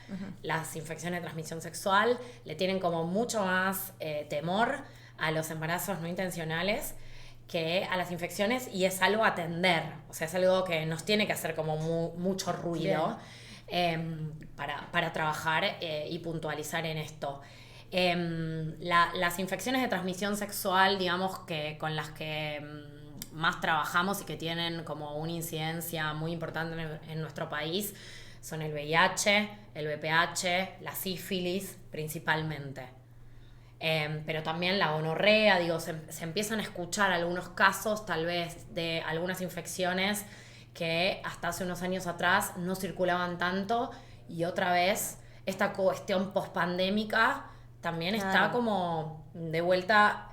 las infecciones de transmisión sexual, le tienen como mucho más temor a los embarazos no intencionales que a las infecciones, y es algo a atender, o sea, es algo que nos tiene que hacer como mucho ruido para trabajar y puntualizar en esto. Las infecciones de transmisión sexual, digamos, que con las que más trabajamos y que tienen como una incidencia muy importante en nuestro país son el VIH, el VPH, la sífilis principalmente. Pero también la gonorrea, digo, se empiezan a escuchar algunos casos tal vez de algunas infecciones que hasta hace unos años atrás no circulaban tanto, y otra vez esta cuestión pospandémica también está como de vuelta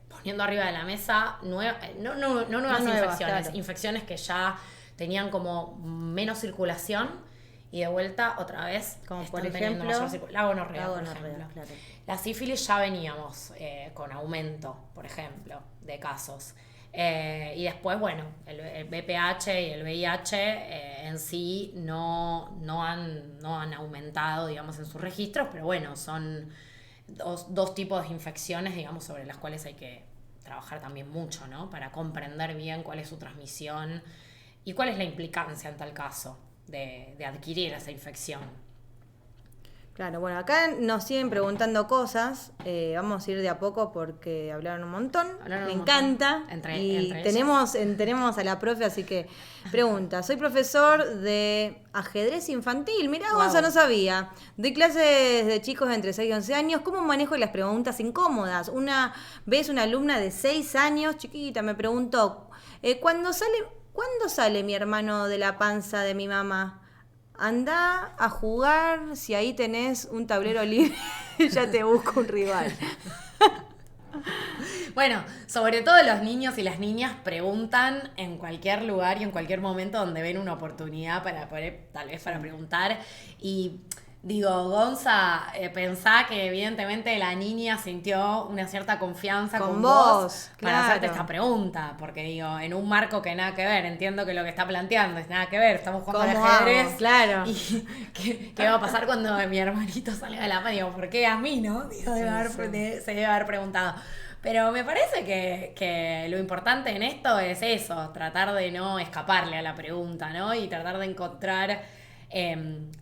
poniendo arriba de la mesa no nuevas infecciones, claro. infecciones que ya tenían como menos circulación, y de vuelta otra vez Como están por teniendo ejemplo, mayor circulación. La gonorrea, por gonorrea, ejemplo. claro. La sífilis ya veníamos con aumento, por ejemplo, de casos. Y después, bueno, el VPH y el VIH en sí no han aumentado, digamos, en sus registros, pero bueno, son dos tipos de infecciones, digamos, sobre las cuales hay que trabajar también mucho, ¿no? Para comprender bien cuál es su transmisión y cuál es la implicancia en tal caso de adquirir esa infección. Claro, bueno, acá nos siguen preguntando cosas. Vamos a ir de a poco porque hablaron un montón. Hablaron Me un montón. encanta. Y Entre tenemos a la profe, así que pregunta. Soy profesor de ajedrez infantil. Mirá, Wow. Gonza, no sabía. Doy clases de chicos de entre 6 y 11 años. ¿Cómo manejo las preguntas incómodas? Una vez una alumna de 6 años, chiquita, me preguntó, ¿cuándo sale mi hermano de la panza de mi mamá? Andá a jugar, si ahí tenés un tablero libre, ya te busco un rival. Bueno, sobre todo los niños y las niñas preguntan en cualquier lugar y en cualquier momento donde ven una oportunidad para poder, tal vez para preguntar. Y digo, Gonza, pensá que evidentemente la niña sintió una cierta confianza con vos para claro. hacerte esta pregunta. Porque digo, en un marco que nada que ver, entiendo que lo que está planteando es nada que ver, estamos jugando al ¿Cómo ajedrez. hago? Claro. Y ¿qué va a pasar cuando mi hermanito salga de la mano? Digo, ¿por qué a mí, no? Digo, se debe haber preguntado. Pero me parece que lo importante en esto es eso, tratar de no escaparle a la pregunta, ¿no? Y tratar de encontrar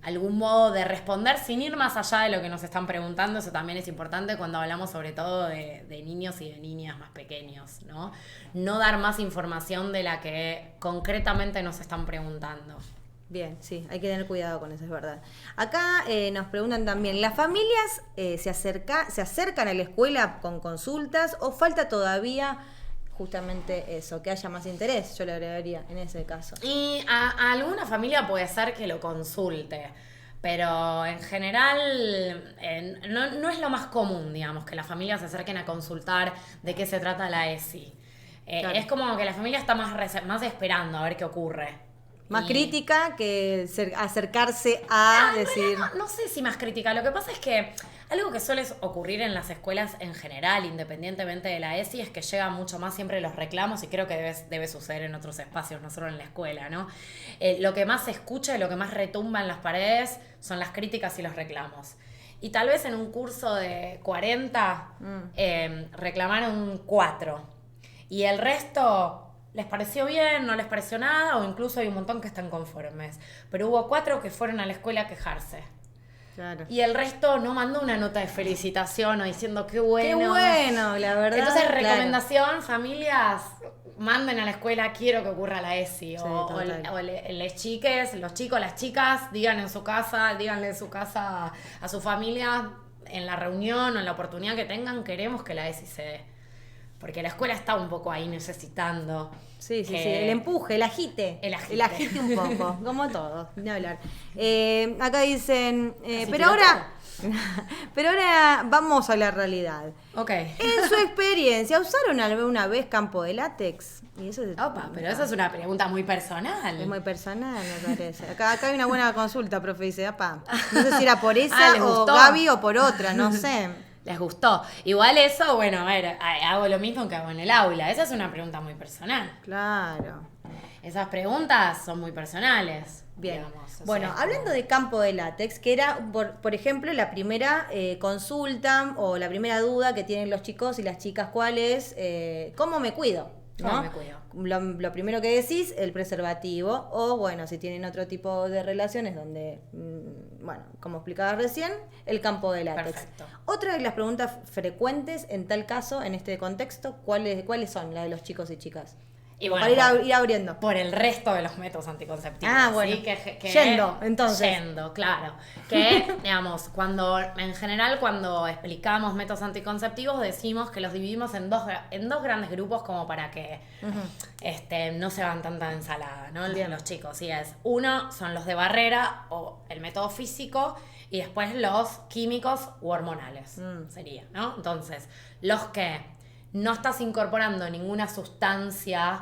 algún modo de responder sin ir más allá de lo que nos están preguntando. Eso también es importante cuando hablamos sobre todo de niños y de niñas más pequeños, ¿no? No dar más información de la que concretamente nos están preguntando. Bien, sí, hay que tener cuidado con eso, es verdad. Acá nos preguntan también, ¿las familias se acercan a la escuela con consultas o falta todavía justamente eso, que haya más interés? Yo le agregaría en ese caso. Y a alguna familia puede ser que lo consulte, pero en general no es lo más común, digamos, que las familias se acerquen a consultar de qué se trata la ESI. Claro. Es como que la familia está más esperando a ver qué ocurre. Más Y- crítica que acercarse a decir... No sé si más crítica. Lo que pasa es que algo que suele ocurrir en las escuelas en general, independientemente de la ESI, es que llegan mucho más siempre los reclamos, y creo que debe suceder en otros espacios, no solo en la escuela, ¿no? Lo que más se escucha y lo que más retumba en las paredes son las críticas y los reclamos. Y tal vez en un curso de 40 reclamaron 4. Y el resto... ¿Les pareció bien? ¿No les pareció nada? O incluso hay un montón que están conformes. Pero hubo 4 que fueron a la escuela a quejarse. Claro. Y el resto no mandó una nota de felicitación o diciendo qué bueno. Qué bueno, la verdad. Entonces, claro. recomendación, familias, manden a la escuela, quiero que ocurra la ESI. Sí, o total. les chiques, los chicos, las chicas, díganle en su casa a su familia, en la reunión o en la oportunidad que tengan, queremos que la ESI se dé. Porque la escuela está un poco ahí necesitando. Sí, que- el empuje, el agite. El agite. El agite un poco, como todo, ni hablar. Acá dicen, Casi pero ahora vamos a la realidad. Ok. En su experiencia, ¿usaron alguna vez campo de látex? Y eso Opa, pero esa es una pregunta muy personal. es muy personal, me parece. Acá hay una buena consulta, profe, dice, apa. No sé si era por esa Ah, ¿les o gustó? Gaby o por otra, no sé. Les gustó. Igual eso, bueno, a ver, hago lo mismo que hago en el aula. Esa es una pregunta muy personal. Claro. Esas preguntas son muy personales. Bien. Digamos, Bueno, hablando de campo de látex, que era, por ejemplo, la primera consulta o la primera duda que tienen los chicos y las chicas, ¿cuál es? ¿Cómo me cuido? ¿no? ¿Cómo me cuido? Lo primero que decís, el preservativo, o bueno, si tienen otro tipo de relaciones donde, bueno, como explicaba recién, el campo de látex. Perfecto. Otra de las preguntas frecuentes en tal caso, en este contexto, ¿cuáles son las de los chicos y chicas? Y bueno, Para ir abriendo. por el resto de los métodos anticonceptivos. Ah, bueno. ¿sí? Que Yendo, entonces. Yendo, claro. Que, digamos, en general, cuando explicamos métodos anticonceptivos, decimos que los dividimos en dos grandes grupos como para que no se hagan tanta ensalada, ¿no? Bien. Los chicos. Y uno son los de barrera o el método físico, y después los químicos u hormonales, sería, ¿no? Entonces, los que no estás incorporando ninguna sustancia,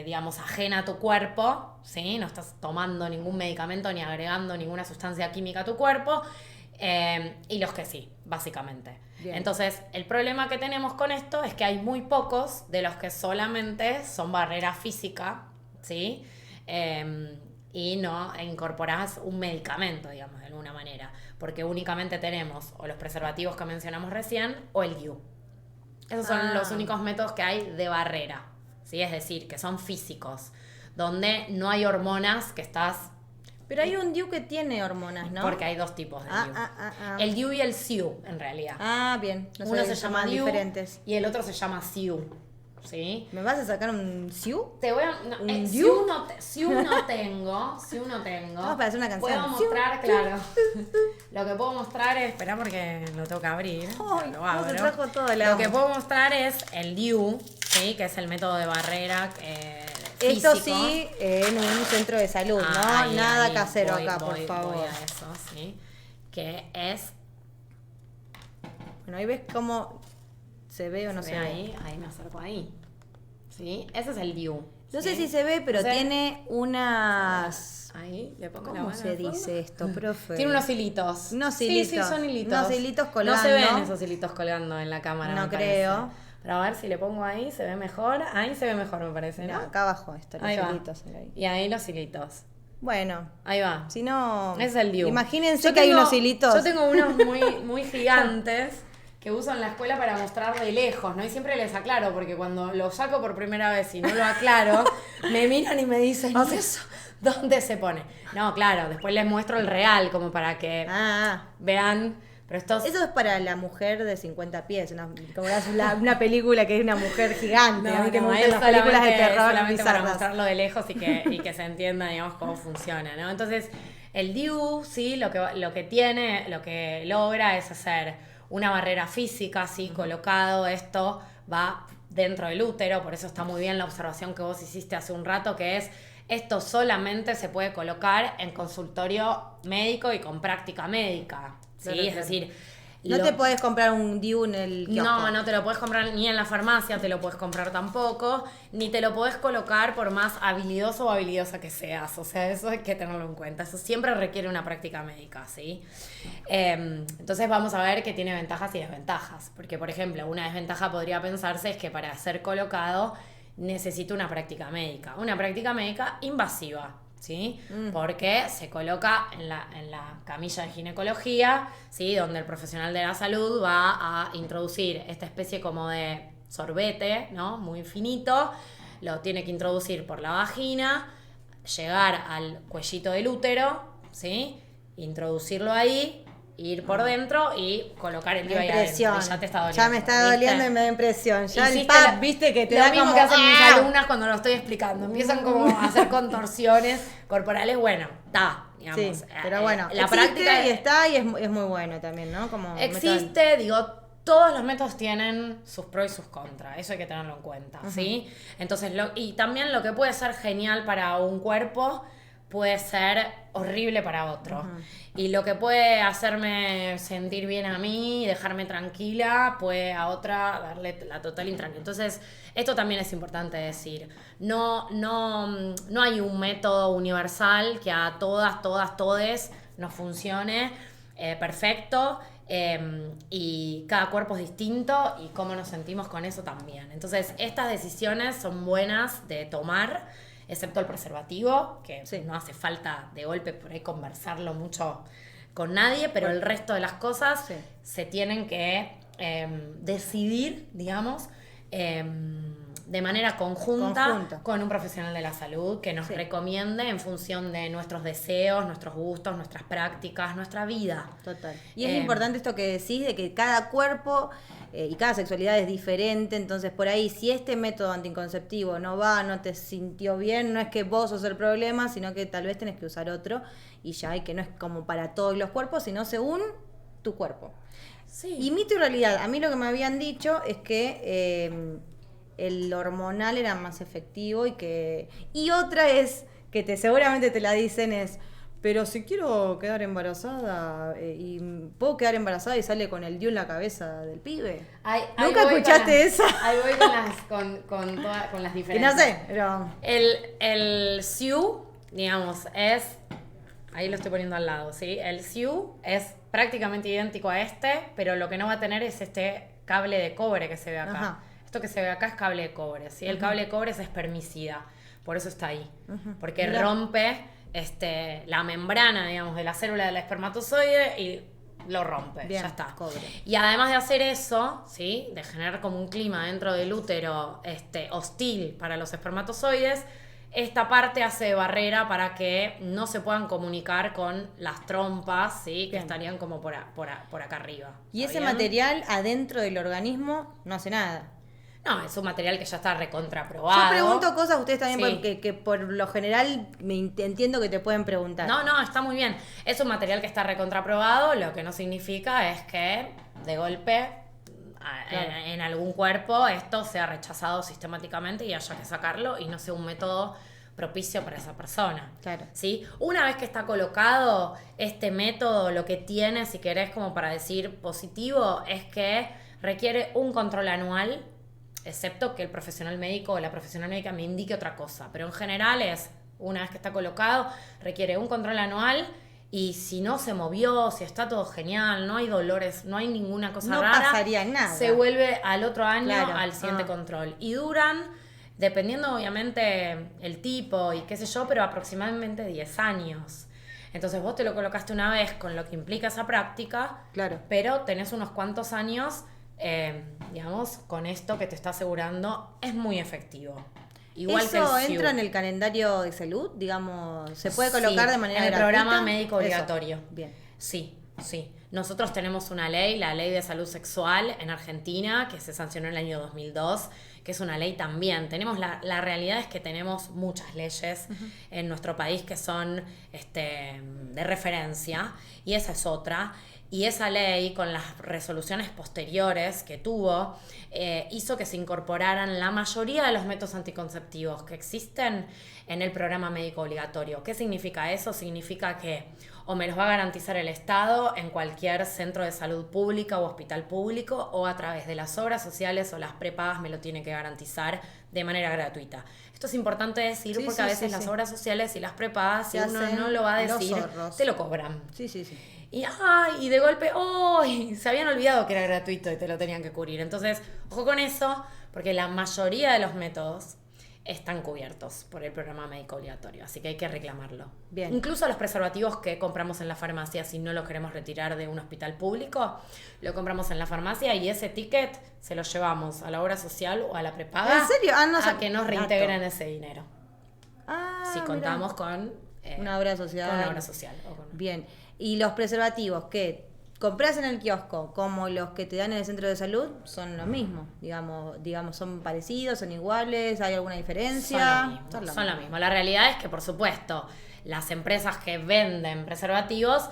digamos, ajena a tu cuerpo, ¿sí? No estás tomando ningún medicamento ni agregando ninguna sustancia química a tu cuerpo, y los que sí, básicamente. Bien. Entonces, el problema que tenemos con esto es que hay muy pocos de los que solamente son barrera física, ¿sí? Y no incorporás un medicamento, digamos, de alguna manera, porque únicamente tenemos o los preservativos que mencionamos recién o el DIU. Esos son los únicos métodos que hay de barrera, ¿sí? Es decir, que son físicos, donde no hay hormonas que estás... Pero hay un DIU que tiene hormonas, ¿no? Porque hay dos tipos de DIU. El DIU y el SIU, en realidad. Ah, bien. No Uno sabía se que llama llamaban DIU diferentes. y el otro se llama SIU, ¿sí? ¿Me vas a sacar un SIU? Te voy a... No, ¿Un si DIU? uno tengo. Vamos para hacer una canción. Puedo mostrar, claro. Lo que puedo mostrar es... Espera porque lo tengo que abrir. Ay, Lo ¿cómo abro. se trajo todo el Lo agua? que puedo mostrar es el DIU, ¿sí? Que es el método de barrera Esto físico. sí, en un centro de salud, Ah, ¿no? ahí, Nada ahí, casero voy, acá, por voy favor. a eso, ¿sí? Que es... Bueno, ahí ves cómo se ve o no se, ve. Ahí me acerco ahí. ¿Sí? Ese es el DIU. No ¿sí? sé si se ve, pero O sea, tiene unas... Ahí, le pongo la ¿Cómo mano se al fondo. dice esto, profe? Tiene unos hilitos. Unos Sí, hilitos. son hilitos. Unos hilitos colgando. No se ven esos hilitos colgando en la cámara, No me parece. creo. Pero a ver si le pongo ahí, se ve mejor. Ahí se ve mejor, me parece, ¿no? No, acá abajo están los Ahí va. hilitos. Ahí. Y ahí los hilitos. Bueno, Ahí va. si no... Ese es el DIU. Imagínense Yo que hay tengo- unos hilitos. Yo tengo unos muy gigantes que uso en la escuela para mostrar de lejos, ¿no? Y siempre les aclaro, porque cuando lo saco por primera vez y no lo aclaro, me miran y me dicen, ¿y eso dónde se pone? No, claro, después les muestro el real, como para que vean Pero estos... Eso es para la mujer de 50 pies, una película que es una mujer gigante. A mí que me gustan las películas de terror solamente para bizarras. mostrarlo de lejos y que se entienda, digamos, cómo funciona, ¿no? Entonces, el DIU, sí, lo que logra es hacer una barrera física, sí, colocado, esto va dentro del útero, por eso está muy bien la observación que vos hiciste hace un rato, que es, esto solamente se puede colocar en consultorio médico y con práctica médica, ¿sí? Claro, Es claro. decir... No te podés comprar un DIU en el kiosco. No te lo podés comprar ni en la farmacia, te lo podés comprar tampoco, ni te lo podés colocar por más habilidoso o habilidosa que seas. O sea, eso hay que tenerlo en cuenta. Eso siempre requiere una práctica médica, ¿sí? Entonces vamos a ver que tiene ventajas y desventajas. Porque, por ejemplo, una desventaja podría pensarse es que para ser colocado necesito una práctica médica. Una práctica médica invasiva. ¿Sí? Porque se coloca en la camilla de ginecología, ¿sí? Donde el profesional de la salud va a introducir esta especie como de sorbete, ¿no? Muy finito, lo tiene que introducir por la vagina, llegar al cuellito del útero, ¿sí? Introducirlo ahí, ir por dentro y colocar el DIU ahí adentro. Y ya te está doliendo. Ya me está doliendo y me da impresión. Ya el Hiciste pap, viste que te lo da mismo como... que hacen mis ¡ah! alumnas cuando lo estoy explicando. Empiezan como a hacer contorsiones corporales. Bueno, está, digamos. Sí, pero bueno, la existe práctica y está y es muy bueno también, ¿no? Como existe, digo, todos los métodos tienen sus pros y sus contras. Eso hay que tenerlo en cuenta, ¿sí? Entonces, y también lo que puede ser genial para un cuerpo puede ser horrible para otro. Y lo que puede hacerme sentir bien a mí y dejarme tranquila, puede a otra darle la total intranquilidad. Entonces, esto también es importante decir. No hay un método universal que a todes nos funcione perfecto. Y cada cuerpo es distinto y cómo nos sentimos con eso también. Entonces, estas decisiones son buenas de tomar, excepto el preservativo, que no hace falta de golpe por ahí conversarlo mucho con nadie, pero el resto de las cosas se tienen que decidir, digamos, de manera conjunta con un profesional de la salud que nos recomiende en función de nuestros deseos, nuestros gustos, nuestras prácticas, nuestra vida. Total. Y es importante esto que decís, de que cada cuerpo y cada sexualidad es diferente, entonces por ahí si este método anticonceptivo no te sintió bien, no es que vos sos el problema, sino que tal vez tenés que usar otro y ya, y que no es como para todos los cuerpos, sino según tu cuerpo. Sí. Y mito y realidad, a mí lo que me habían dicho es que el hormonal era más efectivo y otra es que seguramente te la dicen es, pero si quiero quedar embarazada y puedo quedar embarazada y sale con el DIU en la cabeza del pibe. ¿Nunca escuchaste eso? Ahí voy con las diferencias. Que no sé, pero... El SIU, digamos, es... Ahí lo estoy poniendo al lado, ¿sí? El SIU es prácticamente idéntico a este, pero lo que no va a tener es este cable de cobre que se ve acá. Ajá. Esto que se ve acá es cable de cobre, ¿sí? El cable de cobre es espermicida, por eso está ahí. Porque rompe la membrana, digamos, de la célula del espermatozoide y lo rompe, ya está. Cobre. Y además de hacer eso, ¿sí? De generar como un clima dentro del útero hostil para los espermatozoides, esta parte hace barrera para que no se puedan comunicar con las trompas, ¿sí? Que estarían como por acá arriba. Y ese material adentro del organismo no hace nada. No, es un material que ya está recontraprobado. Yo pregunto cosas a ustedes también que por lo general entiendo que te pueden preguntar. No, está muy bien. Es un material que está recontraprobado, lo que no significa es que de golpe en algún cuerpo esto sea rechazado sistemáticamente y haya que sacarlo y no sea un método propicio para esa persona. Claro. ¿Sí? Una vez que está colocado este método, lo que tiene, si querés, como para decir positivo, es que requiere un control anual, excepto que el profesional médico o la profesional médica me indique otra cosa. Pero en general una vez que está colocado, requiere un control anual y si no se movió, si está todo genial, no hay dolores, no hay ninguna cosa rara, no pasaría nada. Se vuelve al otro año al siguiente control. Y duran, dependiendo obviamente el tipo y qué sé yo, pero aproximadamente 10 años. Entonces vos te lo colocaste una vez con lo que implica esa práctica, pero tenés unos cuantos años... digamos, con esto que te está asegurando es muy efectivo. Igual ¿eso que el SIU. entra en el calendario de salud? Digamos, ¿se puede colocar de manera en el gratuita? programa médico obligatorio. Eso. Bien. Sí. Nosotros tenemos una ley, la Ley de Salud Sexual en Argentina, que se sancionó en el año 2002, que es una ley también. Tenemos la realidad es que tenemos muchas leyes en nuestro país que son de referencia, y esa es otra. Y esa ley, con las resoluciones posteriores que tuvo, hizo que se incorporaran la mayoría de los métodos anticonceptivos que existen en el programa médico obligatorio. ¿Qué significa eso? Significa que o me los va a garantizar el Estado en cualquier centro de salud pública o hospital público, o a través de las obras sociales o las prepagas me lo tiene que garantizar de manera gratuita. Esto es importante decir porque a veces las obras sociales y las prepagas, si uno no lo va a decir, te lo cobran. Sí. Y de golpe, se habían olvidado que era gratuito y te lo tenían que cubrir. Entonces, ojo con eso, porque la mayoría de los métodos están cubiertos por el programa médico obligatorio, así que hay que reclamarlo. Bien. Incluso los preservativos que compramos en la farmacia, si no los queremos retirar de un hospital público, lo compramos en la farmacia y ese ticket se lo llevamos a la obra social o a la prepaga. ¿En serio? A que nos reintegren ese dinero. Si contamos con una obra social. Con una obra social. Bien. ¿Y los preservativos que compras en el kiosco como los que te dan en el centro de salud son lo mismo? Digamos, ¿son parecidos, son iguales? ¿Hay alguna diferencia? Son lo mismo. La realidad es que, por supuesto, las empresas que venden preservativos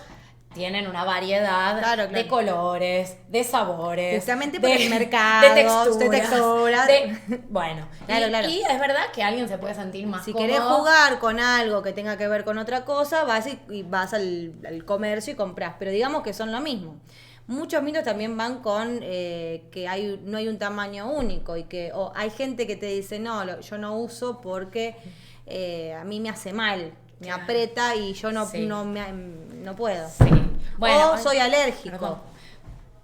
tienen una variedad de colores, de sabores. Justamente por el mercado, de texturas. Bueno, claro. Y es verdad que alguien se puede sentir más cómodo. Si querés jugar con algo que tenga que ver con otra cosa, vas al comercio y compras. Pero digamos que son lo mismo. Muchos mitos también van con que no hay un tamaño único y que hay gente que te dice, no, yo no uso porque a mí me hace mal. Me aprieta y yo no puedo. Sí. Bueno, o soy alérgico. Perdón.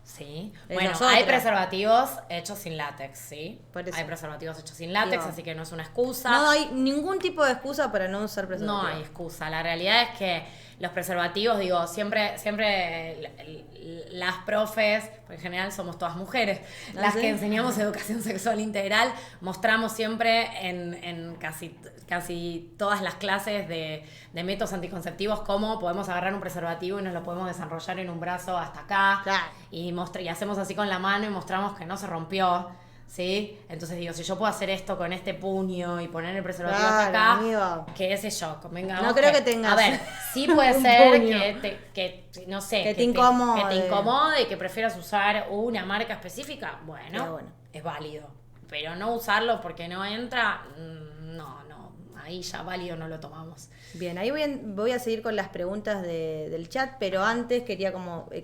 Sí. Bueno, hay preservativos hechos sin látex, ¿sí? Hay preservativos hechos sin látex, así que no es una excusa. No hay ningún tipo de excusa para no usar preservativos. No hay excusa. La realidad es que los preservativos, siempre las profes, porque en general somos todas mujeres, las que enseñamos educación sexual integral, mostramos siempre en casi todas las clases de métodos anticonceptivos cómo podemos agarrar un preservativo y nos lo podemos desarrollar en un brazo hasta acá. Claro. Y hacemos así con la mano y mostramos que no se rompió. ¿Sí? Entonces si yo puedo hacer esto con este puño y poner el preservativo hasta acá, amigo. qué sé yo, convengamos. No creo que tengas. A ver, sí puede ser que te incomode y que prefieras usar una marca específica. Bueno, es válido. Pero no usarlo porque no entra, no, ahí ya válido no lo tomamos. Bien, ahí voy a seguir con las preguntas del chat, pero antes quería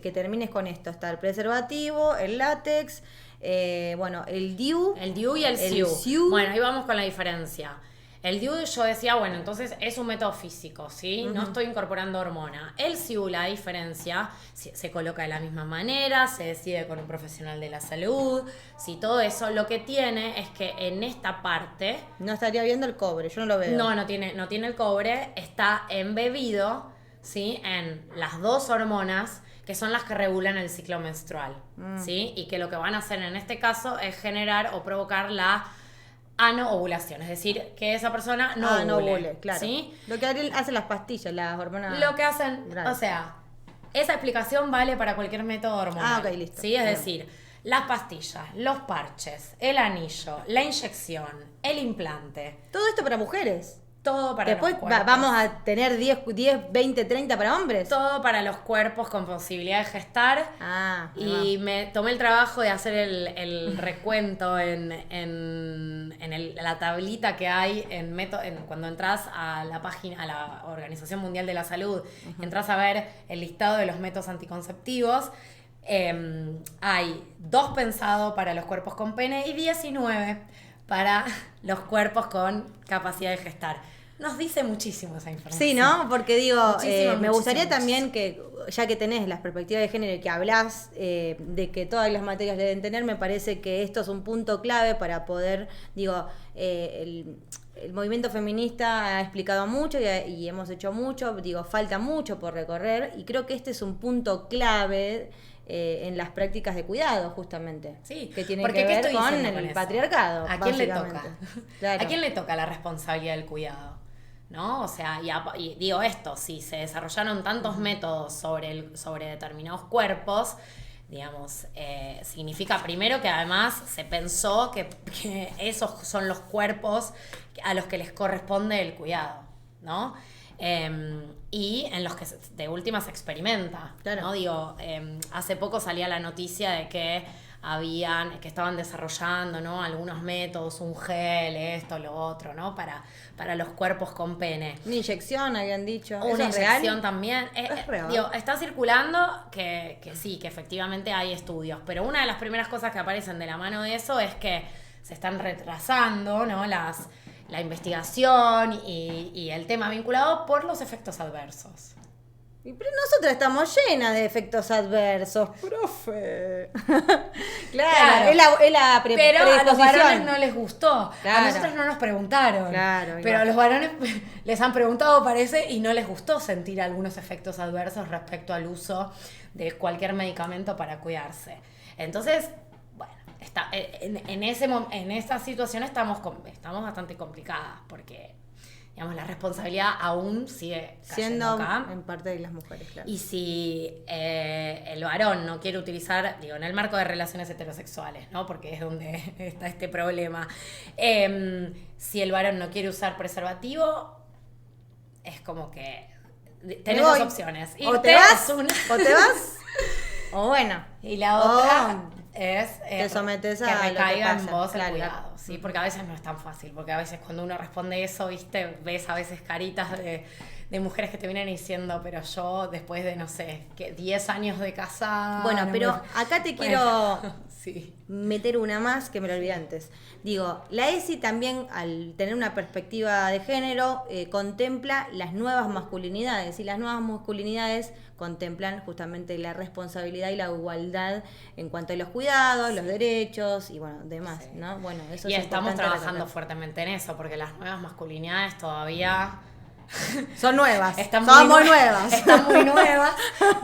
que termines con esto. Está el preservativo, el látex, el DIU. El DIU y el SIU. Bueno, ahí vamos con la diferencia. El DIU yo decía, entonces es un método físico, ¿sí? No estoy incorporando hormona. El SIU, la diferencia, se coloca de la misma manera, se decide con un profesional de la salud, sí, todo eso. Lo que tiene es que en esta parte... No estaría viendo el cobre, yo no lo veo. No tiene el cobre, está embebido, ¿sí? En las dos hormonas que son las que regulan el ciclo menstrual, ¿sí? Y que lo que van a hacer en este caso es generar o provocar la anovulación, es decir, que esa persona no ovule, claro. ¿sí? Lo que hacen las pastillas, las hormonas. Lo que hacen, esa explicación vale para cualquier método hormonal. Ok, listo. ¿Sí? Es decir, las pastillas, los parches, el anillo, la inyección, el implante. Todo esto para mujeres. Todo para Después los cuerpos. Vamos a tener 10, 20, 30 para hombres. Todo para los cuerpos con posibilidad de gestar. Y me tomé el trabajo de hacer el recuento en la tablita que hay cuando entras a la página, a la Organización Mundial de la Salud, entras a ver el listado de los métodos anticonceptivos. Hay 2 pensados para los cuerpos con pene y 19 para los cuerpos con capacidad de gestar. Nos dice muchísimo esa información. Sí, ¿no? Porque me gustaría muchísimo. también que, ya que tenés las perspectivas de género y que hablás de que todas las materias deben tener, me parece que esto es un punto clave para poder, el movimiento feminista ha explicado mucho y hemos hecho mucho, falta mucho por recorrer y creo que este es un punto clave en las prácticas de cuidado, justamente. Sí, que tiene porque que ver con el patriarcado. ¿A quién le toca? Claro. ¿A quién le toca la responsabilidad del cuidado? ¿no? O sea, y digo esto, si se desarrollaron tantos métodos sobre determinados cuerpos, digamos, significa primero que además se pensó que esos son los cuerpos a los que les corresponde el cuidado, ¿no? Y en los que de última se experimenta, Claro. ¿no? Digo, hace poco salía la noticia de que estaban desarrollando, ¿no? Algunos métodos, un gel, esto, lo otro, ¿no? Para los cuerpos con pene. Una inyección, habían dicho. Una ¿Eso es real? inyección también. Es real. Digo, está circulando que sí, que efectivamente hay estudios, pero una de las primeras cosas que aparecen de la mano de eso es que se están retrasando, ¿no? La investigación y el tema vinculado por los efectos adversos. Pero nosotras estamos llenas de efectos adversos, profe. Claro, es la pero a los predisposición. varones no les gustó. Claro. A nosotros no nos preguntaron. Claro, pero igual. a los varones les han preguntado, parece, y no les gustó sentir algunos efectos adversos respecto al uso de cualquier medicamento para cuidarse. Entonces, bueno, en esta situación estamos bastante complicadas porque, digamos, la responsabilidad aún sigue cayendo Siendo acá. en parte de las mujeres, claro. Y si el varón no quiere utilizar, digo, en el marco de relaciones heterosexuales, ¿no? Porque es donde está este problema. Si el varón no quiere usar preservativo, es como que tenés dos opciones. O te Irte vas, es una, o te vas, o bueno. y la otra Oh, es te sometes a que lo que recaiga en pasa, vos claro. el cuidado, ¿sí? Porque a veces no es tan fácil, porque a veces cuando uno responde eso, ¿viste? Ves a veces caritas de mujeres que te vienen diciendo, pero yo después de, no sé, 10 años de casada... Bueno, no pero me- acá te Bueno, quiero sí. meter una más que me lo olvidé antes. Digo, la ESI también, al tener una perspectiva de género, contempla las nuevas masculinidades. Y las nuevas masculinidades contemplan justamente la responsabilidad y la igualdad en cuanto a los cuidados, los derechos y bueno, demás, Sí. ¿no? Bueno, eso Y es estamos importante trabajando recalcar. fuertemente en eso, porque las nuevas masculinidades todavía... Son nuevas, Están son muy nue- nuevas. Están muy nuevas.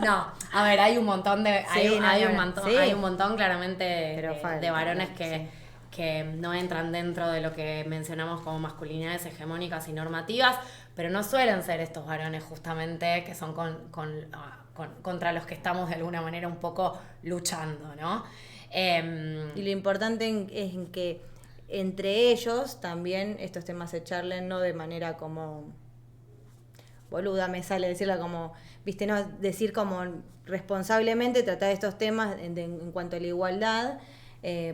No, a ver, hay un montón de. Sí, sí. Hay un montón claramente Pero falta, de varones sí. que no entran dentro de lo que mencionamos como masculinidades hegemónicas y normativas, pero no suelen ser estos varones justamente que son contra los que estamos de alguna manera un poco luchando, ¿no? Y lo importante es en que entre ellos también estos temas se charlen, no de manera como boluda, me sale decirlo como, viste, no, decir como responsablemente tratar estos temas en cuanto a la igualdad,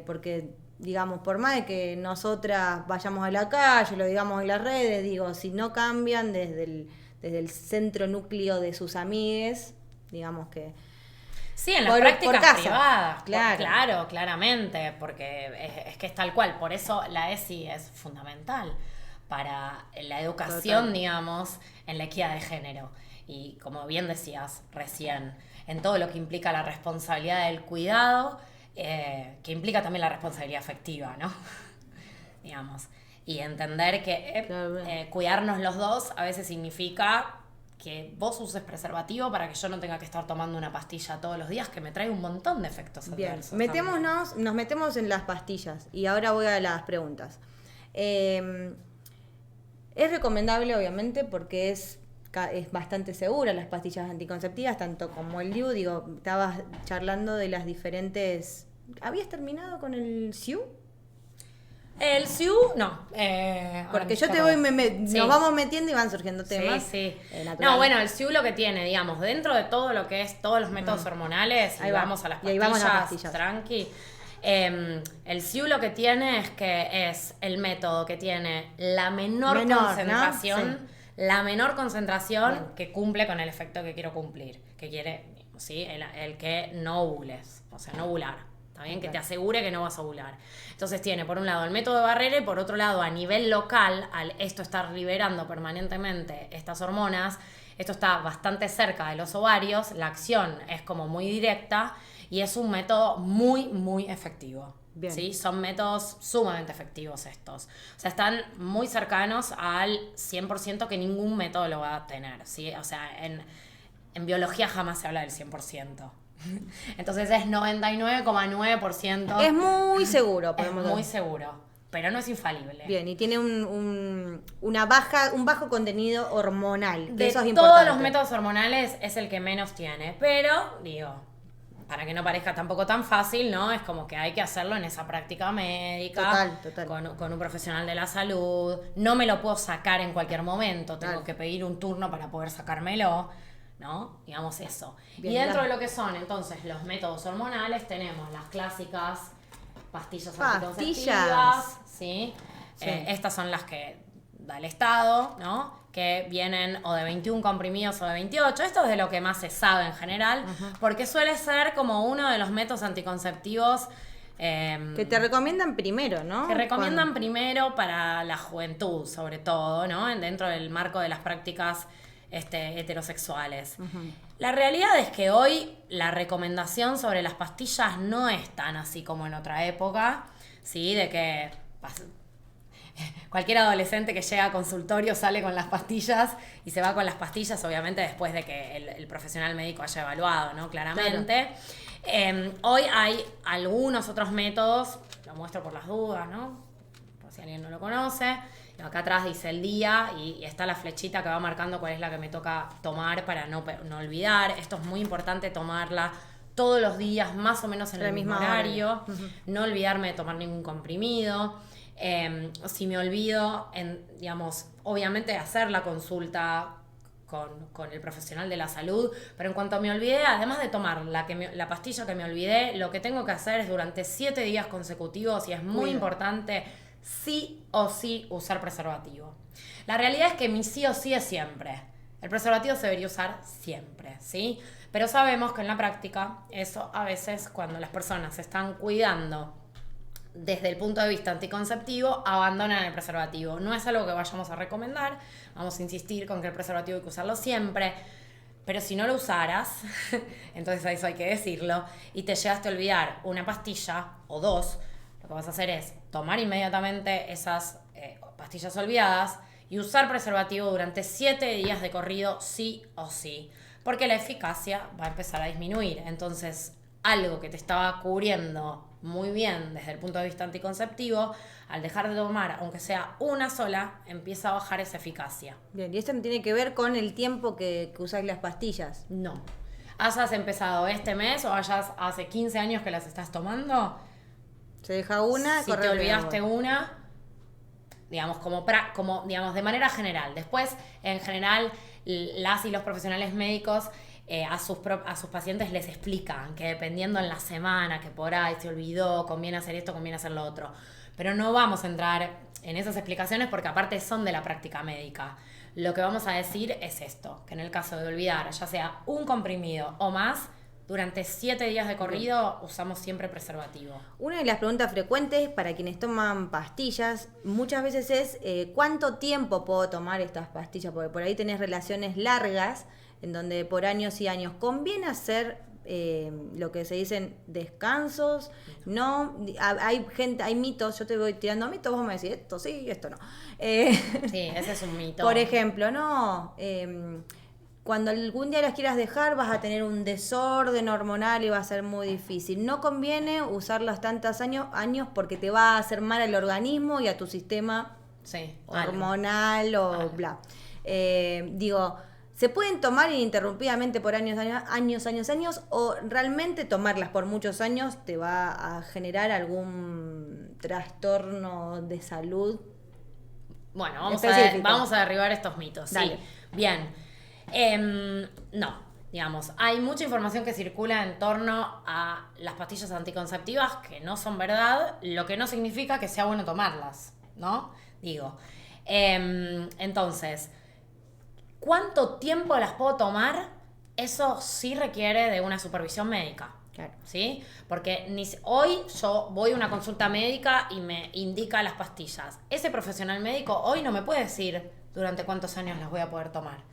porque digamos, por más de que nosotras vayamos a la calle, lo digamos en las redes, digo, si no cambian desde el centro núcleo de sus amigues, digamos que Sí, en las Por prácticas casa. privadas. Claro. Claro, claramente, porque es que es tal cual. Por eso la ESI es fundamental para la educación, Total. digamos, en la equidad de género. Y como bien decías recién, en todo lo que implica la responsabilidad del cuidado, que implica también la responsabilidad afectiva, ¿no? Digamos. Y entender que Claro. cuidarnos los dos a veces significa que vos uses preservativo para que yo no tenga que estar tomando una pastilla todos los días, que me trae un montón de efectos Bien, adversos. también. nos metemos en las pastillas y ahora voy a las preguntas. Es recomendable, obviamente, porque es bastante segura las pastillas anticonceptivas, tanto como el DIU. Digo, estabas charlando de las diferentes... ¿Habías terminado con el SIU? El SIU, no. Porque yo te perdón. voy, Sí. nos vamos metiendo y van surgiendo temas. Sí, sí. natural. No, bueno, el SIU lo que tiene, digamos, dentro de todo lo que es todos los métodos hormonales, Ahí y va. vamos a las Y ahí pastillas, vamos a las pastillas. tranqui. El SIU lo que tiene es que es el método que tiene la menor Menor, ¿no? concentración, la menor concentración Bien. que cumple con el efecto que quiero cumplir, que quiere, ¿sí? El que no ovules, o sea, no ovular. ¿Está bien? Que te asegure que no vas a ovular. Entonces tiene, por un lado, el método de barrera y por otro lado, a nivel local, al esto estar liberando permanentemente estas hormonas, esto está bastante cerca de los ovarios, la acción es como muy directa y es un método muy, muy efectivo. Bien. ¿Sí? Son métodos sumamente efectivos estos. O sea, están muy cercanos al 100% que ningún método lo va a tener. ¿Sí? O sea, en biología jamás se habla del 100%. Entonces es 99,9%. Es muy seguro, Es podemos muy decir. seguro. pero no es infalible. Bien, y tiene un bajo contenido hormonal, que De eso es todos importante. los métodos hormonales es el que menos tiene, pero, digo, para que no parezca tampoco tan fácil, ¿no? Es como que hay que hacerlo en esa práctica médica. Total. Con un profesional de la salud. No me lo puedo sacar en cualquier momento, tengo Claro. que pedir un turno para poder sacármelo, ¿no? Digamos eso. Bien, y dentro ya. de lo que son, entonces, los métodos hormonales, tenemos las clásicas pastillas Pastillas. anticonceptivas, ¿sí? Sí. Estas son las que da el Estado, ¿no? Que vienen o de 21 comprimidos o de 28. Esto es de lo que más se sabe en general, porque suele ser como uno de los métodos anticonceptivos Que te recomiendan primero, ¿no? que recomiendan primero para la juventud, sobre todo, ¿no? Dentro del marco de las prácticas heterosexuales. La realidad es que hoy la recomendación sobre las pastillas no es tan así como en otra época, ¿sí? De que cualquier adolescente que llega a consultorio sale con las pastillas y se va con las pastillas, obviamente después de que el profesional médico haya evaluado, ¿no? Claramente. Hoy hay algunos otros métodos, lo muestro por las dudas, ¿no? Por si alguien no lo conoce. Acá atrás dice el día y está la flechita que va marcando cuál es la que me toca tomar para no olvidar. Esto es muy importante tomarla todos los días, más o menos en el mismo horario. No olvidarme de tomar ningún comprimido. Si me olvido, digamos, obviamente hacer la consulta con el profesional de la salud, pero en cuanto me olvidé, además de tomar la pastilla que me olvidé, lo que tengo que hacer es durante 7 días consecutivos, y es muy importante, sí o sí usar preservativo. La realidad es que mi sí o sí es siempre. El preservativo se debería usar siempre, ¿sí? Pero sabemos que en la práctica, eso a veces cuando las personas se están cuidando desde el punto de vista anticonceptivo, abandonan el preservativo. No es algo que vayamos a recomendar, vamos a insistir con que el preservativo hay que usarlo siempre, pero si no lo usaras, entonces eso hay que decirlo, y te llegaste a olvidar una pastilla o dos, lo que vas a hacer es tomar inmediatamente esas pastillas olvidadas y usar preservativo durante 7 días de corrido, sí o sí, porque la eficacia va a empezar a disminuir. Entonces, algo que te estaba cubriendo muy bien desde el punto de vista anticonceptivo, al dejar de tomar, aunque sea una sola, empieza a bajar esa eficacia. Bien, y esto no tiene que ver con el tiempo que usás las pastillas. No. ¿Hayas empezado este mes o hace 15 años que las estás tomando? Se deja una, Si corre te el olvidaste riesgo. una, digamos, como digamos, de manera general. Después, en general, las y los profesionales médicos a sus pacientes les explican que dependiendo en la semana, que por ahí se olvidó, conviene hacer esto, conviene hacer lo otro. Pero no vamos a entrar en esas explicaciones porque aparte son de la práctica médica. Lo que vamos a decir es esto, que en el caso de olvidar, ya sea un comprimido o más, durante 7 días de corrido usamos siempre preservativo. Una de las preguntas frecuentes para quienes toman pastillas muchas veces es ¿cuánto tiempo puedo tomar estas pastillas? Porque por ahí tenés relaciones largas en donde por años y años conviene hacer lo que se dicen descansos, no, hay mitos, yo te voy tirando mitos, vos me decís esto sí, esto no. Sí, ese es un mito. Por ejemplo, no, cuando algún día las quieras dejar vas a tener un desorden hormonal y va a ser muy difícil. No conviene usarlas tantos años porque te va a hacer mal al organismo y a tu sistema hormonal o bla. Digo, ¿se pueden tomar ininterrumpidamente por años, o realmente tomarlas por muchos años te va a generar algún trastorno de salud? Bueno, vamos a derribar estos mitos. Dale. Sí. Bien. No, digamos, hay mucha información que circula en torno a las pastillas anticonceptivas que no son verdad, lo que no significa que sea bueno tomarlas, ¿no? Digo, entonces, ¿cuánto tiempo las puedo tomar? Eso sí requiere de una supervisión médica. Claro. ¿Sí? Porque hoy yo voy a una consulta médica y me indica las pastillas. Ese profesional médico hoy no me puede decir durante cuántos años las voy a poder tomar.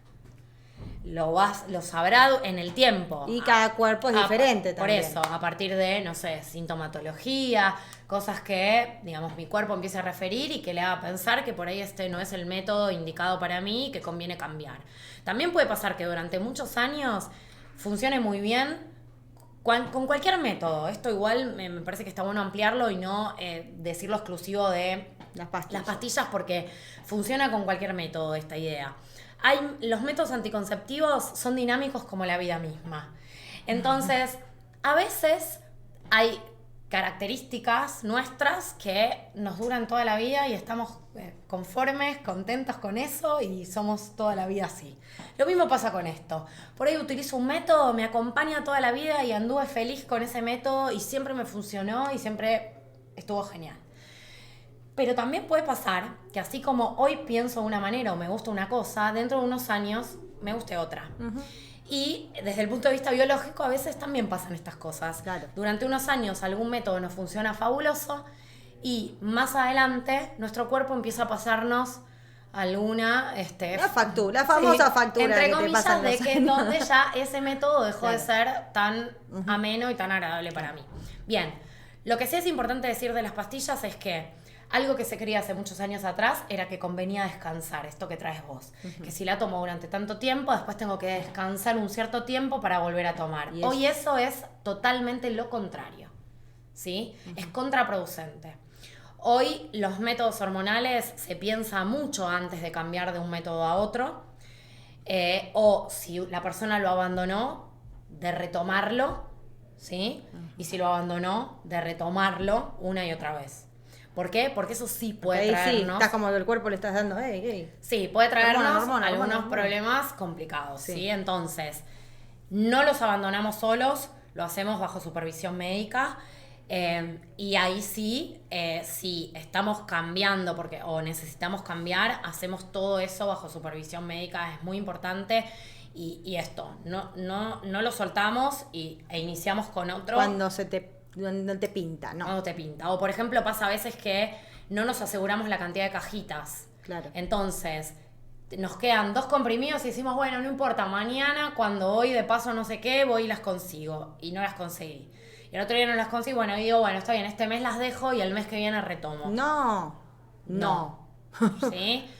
Lo sabrá en el tiempo. Y cada cuerpo es diferente también. Por eso, a partir de, no sé, sintomatología, cosas que, digamos, mi cuerpo empiece a referir y que le haga pensar que por ahí este no es el método indicado para mí y que conviene cambiar. También puede pasar que durante muchos años funcione muy bien con cualquier método. Esto igual me parece que está bueno ampliarlo y no decirlo exclusivo de Las pastillas. las pastillas, porque funciona con cualquier método esta idea. Los métodos anticonceptivos son dinámicos como la vida misma. Entonces, a veces hay características nuestras que nos duran toda la vida y estamos conformes, contentos con eso y somos toda la vida así. Lo mismo pasa con esto. Por ahí utilizo un método, me acompaña toda la vida y anduve feliz con ese método y siempre me funcionó y siempre estuvo genial. Pero también puede pasar que así como hoy pienso de una manera o me gusta una cosa, dentro de unos años me guste otra. Y desde el punto de vista biológico a veces también pasan estas cosas. Claro. Durante unos años algún método nos funciona fabuloso y más adelante nuestro cuerpo empieza a pasarnos alguna... La factura, la famosa factura entre que te comillas, pasan de los que años. donde ya ese método dejó Claro. de ser tan ameno y tan agradable para mí. Bien, lo que sí es importante decir de las pastillas es que algo que se creía hace muchos años atrás era que convenía descansar, esto que traes vos. Que si la tomo durante tanto tiempo, después tengo que descansar un cierto tiempo para volver a tomar. Y Hoy eso es totalmente lo contrario, ¿sí? Es contraproducente. Hoy los métodos hormonales se piensa mucho antes de cambiar de un método a otro, o si la persona lo abandonó, de retomarlo, ¿sí? Y si lo abandonó, de retomarlo una y otra vez. ¿Por qué? Porque eso sí puede Ahí sí, traernos... estás como el cuerpo le estás dando, hey. Sí, puede traernos Hormona, algunos hormona. problemas complicados, Sí. ¿sí? Entonces, no los abandonamos solos, lo hacemos bajo supervisión médica, y ahí sí, si estamos cambiando o necesitamos cambiar, hacemos todo eso bajo supervisión médica, es muy importante. Y esto, no lo soltamos e iniciamos con otro. Cuando no te pinta, ¿no? Cuando te pinta. O por ejemplo pasa a veces que no nos aseguramos la cantidad de cajitas. Claro. Entonces, nos quedan 2 comprimidos y decimos, bueno, no importa, mañana cuando voy de paso no sé qué, voy y las consigo. Y no las conseguí. Y el otro día no las consigo, bueno, y digo, bueno, está bien, este mes las dejo y el mes que viene retomo. No. ¿Sí?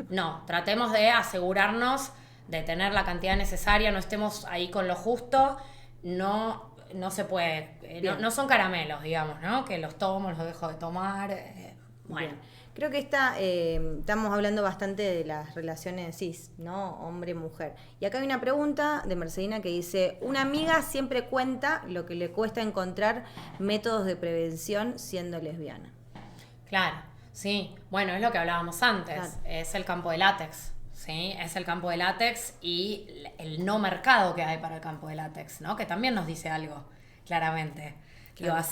No, tratemos de asegurarnos de tener la cantidad necesaria, no estemos ahí con lo justo, no se puede, no son caramelos, digamos, ¿no? Que los tomo, los dejo de tomar, bueno. Bien. Creo que estamos hablando bastante de las relaciones cis, ¿no? Hombre-mujer. Y acá hay una pregunta de Mercedina que dice, una amiga siempre cuenta lo que le cuesta encontrar métodos de prevención siendo lesbiana. Claro, sí. Bueno, es lo que hablábamos antes, Claro. Es el campo de látex. Sí, es el campo de látex y el no mercado que hay para el campo de látex, ¿no? Que también nos dice algo, claramente. Claro.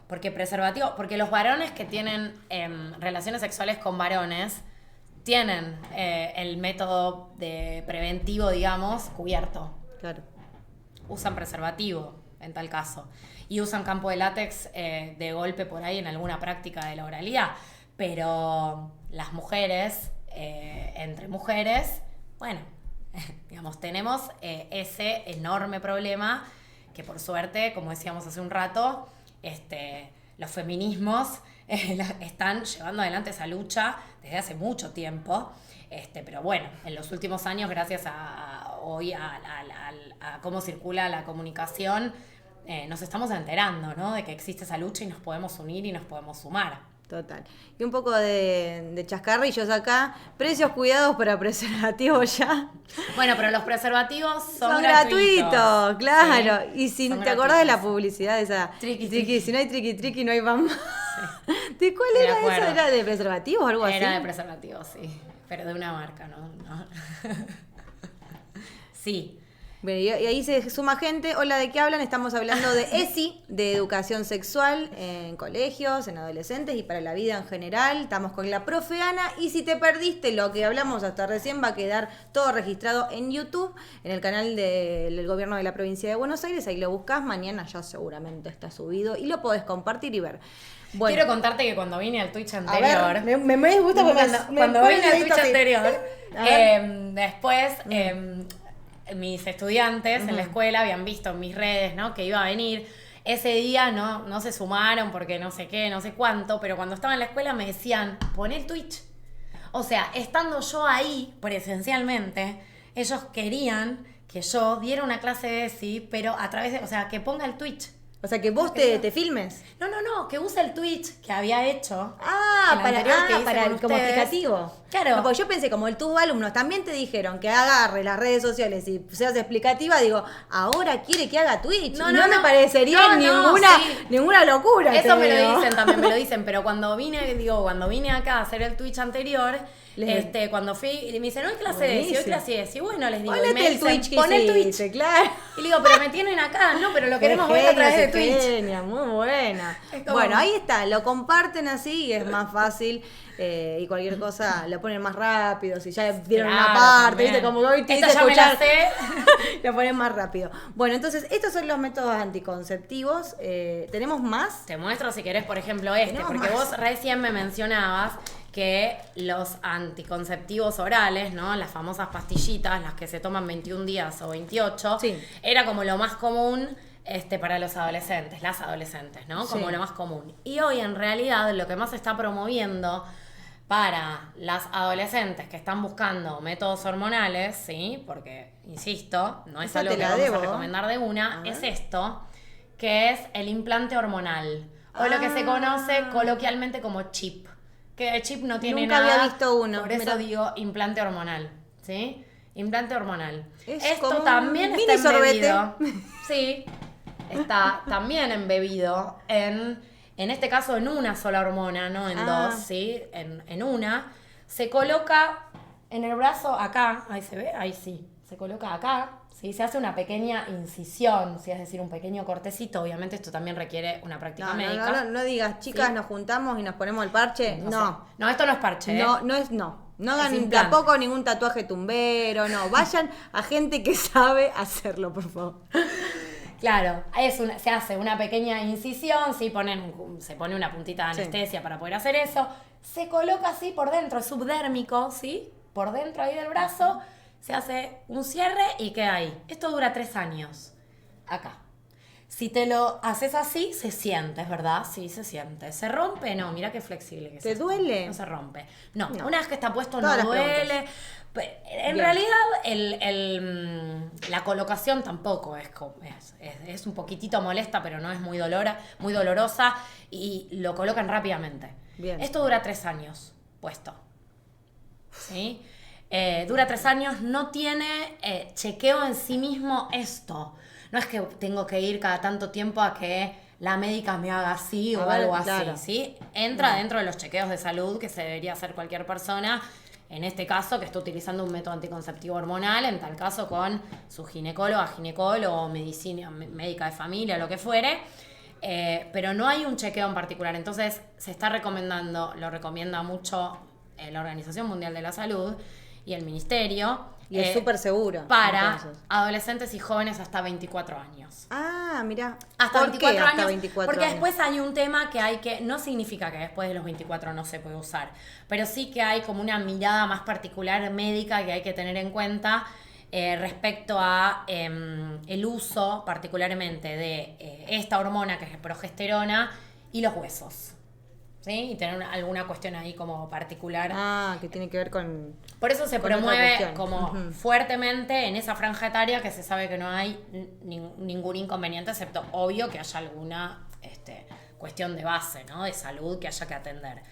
Porque los varones que tienen relaciones sexuales con varones tienen el método de preventivo, digamos, cubierto. Claro. Usan preservativo, en tal caso. Y usan campo de látex de golpe por ahí en alguna práctica de la oralidad. Pero las mujeres... entre mujeres, bueno, digamos, tenemos ese enorme problema que por suerte, como decíamos hace un rato, los feminismos están llevando adelante esa lucha desde hace mucho tiempo, pero bueno, en los últimos años, gracias a cómo circula la comunicación, nos estamos enterando, ¿no? De que existe esa lucha y nos podemos unir y nos podemos sumar. Total. Y un poco de chascarrillos acá. Precios cuidados para preservativos ya. Bueno, pero los preservativos son gratuitos, claro. Sí, Y si son te acordás de la gratuitos. publicidad de esa Triqui. si no hay triqui, no hay bam. ¿De cuál Me era acuerdo. eso? ¿Era de preservativos o algo así? Era de preservativos, sí. Pero de una marca, ¿no? Sí. Bueno, y ahí se suma gente. Hola, ¿de qué hablan? Estamos hablando de ESI, de educación sexual en colegios, en adolescentes y para la vida en general. Estamos con la profe Ana. Y si te perdiste lo que hablamos hasta recién, va a quedar todo registrado en YouTube, en el canal del gobierno de la provincia de Buenos Aires. Ahí lo buscás. Mañana ya seguramente está subido y lo podés compartir y ver. Bueno, Quiero contarte que cuando vine al Twitch a anterior... ver, me gusta porque cuando vine al Twitch así. anterior, A ver. después... mis estudiantes en la escuela habían visto en mis redes, ¿no? Que iba a venir. Ese día no se sumaron porque no sé qué, no sé cuánto, pero cuando estaba en la escuela me decían, pon el Twitch. O sea, estando yo ahí presencialmente, ellos querían que yo diera una clase de ESI, pero a través de, o sea, que ponga el Twitch. O sea, que vos te filmes. No, que use el Twitch que había hecho. Para como explicativo. Claro. No, porque yo pensé, como tus alumnos también te dijeron que agarre las redes sociales y seas explicativa, digo, ahora quiere que haga Twitch. No me parecería ninguna locura. Eso me lo dicen también, me lo dicen, pero cuando vine acá a hacer el Twitch anterior, cuando fui, y me dicen, no hay clase de ESI, hoy clase de ESI. Bueno, les digo, ponete y me el Twitch, pon el Twitch, claro. Y le digo, pero me tienen acá, no, pero lo queremos ver a través de Twitch. Genia, muy buena. Como... Bueno, ahí está, lo comparten así y es más fácil. Y cualquier cosa lo ponen más rápido. Si ya vieron una parte, ¿viste? Como que hoy te hice escuchar, lo ponen más rápido. Bueno, entonces, estos son los métodos anticonceptivos. ¿Tenemos más? Te muestro si querés, por ejemplo, porque vos recién me mencionabas que los anticonceptivos orales, ¿no? Las famosas pastillitas, las que se toman 21 días o 28, era como lo más común para los adolescentes, las adolescentes, ¿no? Como lo más común. Y hoy, en realidad, lo que más se está promoviendo para las adolescentes que están buscando métodos hormonales, ¿sí? Porque, insisto, no es algo que vamos a recomendar de una, es esto, que es el implante hormonal, o lo que se conoce coloquialmente como chip. Que el chip no tiene nada. Nunca había visto uno. Por eso digo implante hormonal, ¿sí? Implante hormonal. Es esto también está embebido. Sí, está también embebido en este caso en una sola hormona, no en dos, ¿sí? En una. Se coloca en el brazo acá, ahí se ve, ahí sí. Se coloca acá, ¿sí? Se hace una pequeña incisión, ¿sí? Es decir, un pequeño cortecito. Obviamente esto también requiere una práctica médica. No digas, chicas, ¿sí? Nos juntamos y nos ponemos el parche. No, esto no es parche. No hagan tampoco ningún tatuaje tumbero, no. Vayan a gente que sabe hacerlo, por favor. Claro, se hace una pequeña incisión, ¿sí? Se pone una puntita de anestesia para poder hacer eso. Se coloca así por dentro, es subdérmico, ¿sí? Por dentro ahí del brazo, se hace un cierre y queda ahí. Esto dura 3 años, acá. Si te lo haces así, se siente, ¿es verdad? Sí, se siente. ¿Se rompe? No, mira qué flexible que es. ¿Te duele? No se rompe. No, una vez que está puesto no duele. En realidad la colocación tampoco es un poquitito molesta, pero no es muy dolorosa y lo colocan rápidamente. Bien. Esto dura 3 años puesto. ¿Sí? Dura 3 años, no tiene chequeo en sí mismo esto. No es que tengo que ir cada tanto tiempo a que la médica me haga así o algo así, ¿sí? Entra dentro de los chequeos de salud que se debería hacer cualquier persona, en este caso que está utilizando un método anticonceptivo hormonal, en tal caso con su ginecólogo o médica de familia, lo que fuere, pero no hay un chequeo en particular. Entonces se está recomendando, lo recomienda mucho la Organización Mundial de la Salud y el Ministerio. Y es súper seguro. Para adolescentes y jóvenes hasta 24 años. Ah, mirá. Hasta 24 años. 24 porque años? Después hay un tema que no significa que después de los 24 no se puede usar, pero sí que hay como una mirada más particular médica que hay que tener en cuenta respecto a el uso particularmente de esta hormona que es progesterona y los huesos. ¿Sí? Y tener alguna cuestión ahí como particular. Que tiene que ver con... Por eso se promueve como fuertemente en esa franja etaria que se sabe que no hay ningún inconveniente, excepto obvio que haya alguna cuestión de base, ¿no? De salud que haya que atender.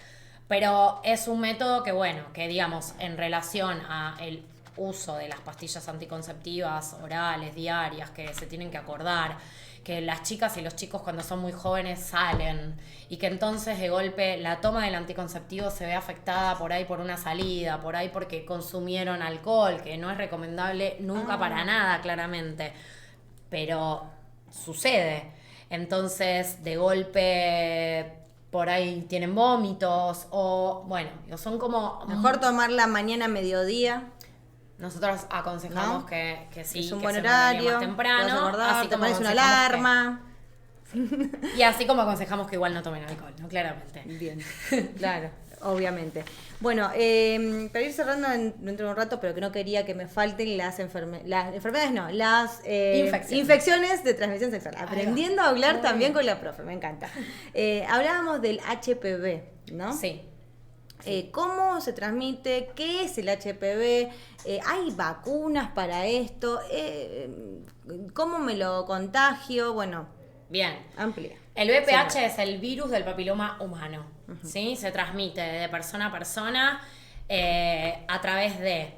Pero es un método que digamos, en relación a el uso de las pastillas anticonceptivas orales, diarias, que se tienen que acordar, que las chicas y los chicos cuando son muy jóvenes salen y que entonces de golpe la toma del anticonceptivo se ve afectada por ahí por una salida, por ahí porque consumieron alcohol, que no es recomendable nunca para nada, claramente, pero sucede. Entonces de golpe por ahí tienen vómitos o son como... Mejor tomarla mañana a mediodía. Nosotros aconsejamos que sí, es un que buen se horario, más temprano, así te pones una alarma. Y así como aconsejamos que igual no tomen alcohol, ¿no? Claramente. Bien, claro, obviamente. Bueno, para ir cerrando dentro de un rato, pero que no quería que me falten las enfermedades, no, las infecciones de transmisión sexual. Aprendiendo a hablar también con la profe, me encanta. Hablábamos del HPV, ¿no? Sí. ¿Cómo se transmite? ¿Qué es el HPV? ¿Hay vacunas para esto? ¿Cómo me lo contagio? Bueno, bien. amplia. El VPH es el virus del papiloma humano, ¿sí? Se transmite de persona a persona a través de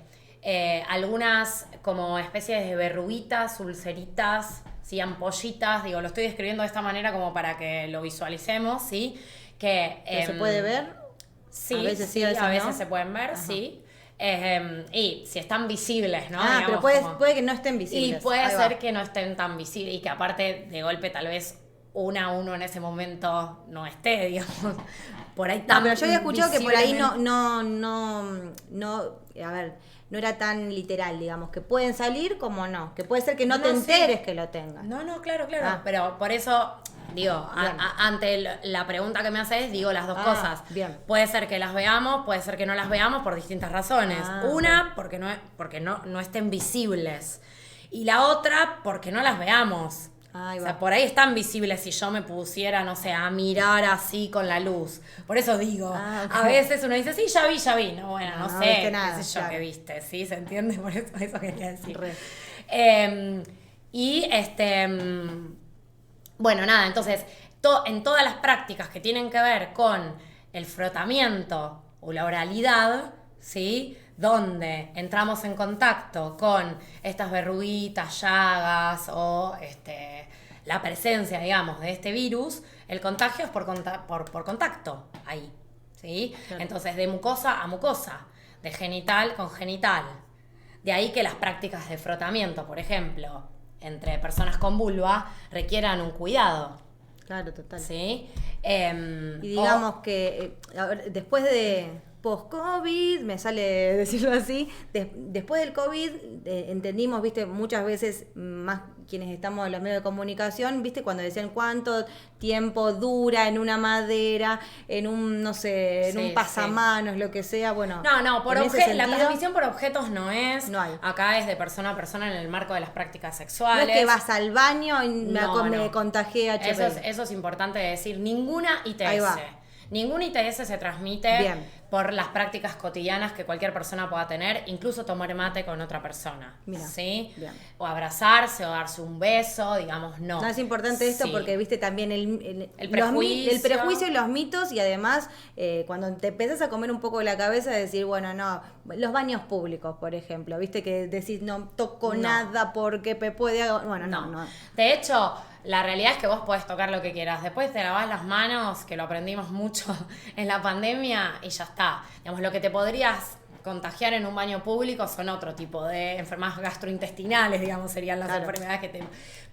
algunas como especies de verruguitas, ulceritas, ¿sí? Ampollitas, digo, lo estoy describiendo de esta manera como para que lo visualicemos, ¿sí? ¿Que se puede ver? Sí, a veces sí, a veces no. Se pueden ver, sí. Y si están visibles, ¿no? Ah, digamos, pero puede que no estén visibles. Y puede ser que no estén tan visibles y que aparte de golpe tal vez uno en ese momento no esté, digamos, por ahí tan pero yo había escuchado que por ahí visiblemente. a ver, no era tan literal, digamos, que pueden salir como no, que puede ser que no te enteres que lo tengas. No, claro, pero por eso digo, ante la pregunta que me haces, digo las dos cosas. Bien. Puede ser que las veamos, puede ser que no las veamos por distintas razones. Una, porque no estén visibles. Y la otra, porque no las veamos. Ahí o va. sea, por ahí están visibles si yo me pusiera, no sé, a mirar así con la luz. Por eso digo, Ok. a veces uno dice, sí, ya vi. No, bueno, no sé, viste nada, qué sé yo claro. qué viste, ¿sí? ¿Se entiende? Por eso quería decir. Re. Bueno, nada, entonces, en todas las prácticas que tienen que ver con el frotamiento o la oralidad, ¿sí? Donde entramos en contacto con estas verruguitas, llagas o la presencia, digamos, de este virus, el contagio es por contacto ahí, ¿sí? Claro. Entonces, de mucosa a mucosa, de genital con genital. De ahí que las prácticas de frotamiento, por ejemplo, entre personas con vulva, requieran un cuidado. Claro, total. ¿Sí? Y digamos que después de post-COVID, me sale decirlo así, después del COVID entendimos, viste, muchas veces más quienes estamos en los medios de comunicación, viste, cuando decían cuánto tiempo dura en una madera, en un, no sé, en un pasamanos, lo que sea, bueno. No, en ese la sentido, transmisión por objetos no es. No hay. Acá es de persona a persona en el marco de las prácticas no sexuales. es que vas al baño y No. me contagié HPV. Eso es importante decir. Ninguna ITS. Ahí va. Ninguna ITS se transmite Bien. por las prácticas cotidianas que cualquier persona pueda tener, incluso tomar mate con otra persona. Mira, ¿sí? bien. O abrazarse o darse un beso, digamos, no. No, es importante esto Sí. porque viste también el prejuicio. el prejuicio y los mitos, y además cuando te empezás a comer un poco la cabeza, decir, bueno, no, los baños públicos, por ejemplo, viste que decís no toco No. nada porque puede, bueno, no. De hecho, la realidad es que vos podés tocar lo que quieras. Después te lavás las manos, que lo aprendimos mucho en la pandemia, y ya está. Digamos, lo que te podrías contagiar en un baño público son otro tipo de enfermedades gastrointestinales, digamos, serían las Claro. enfermedades que te...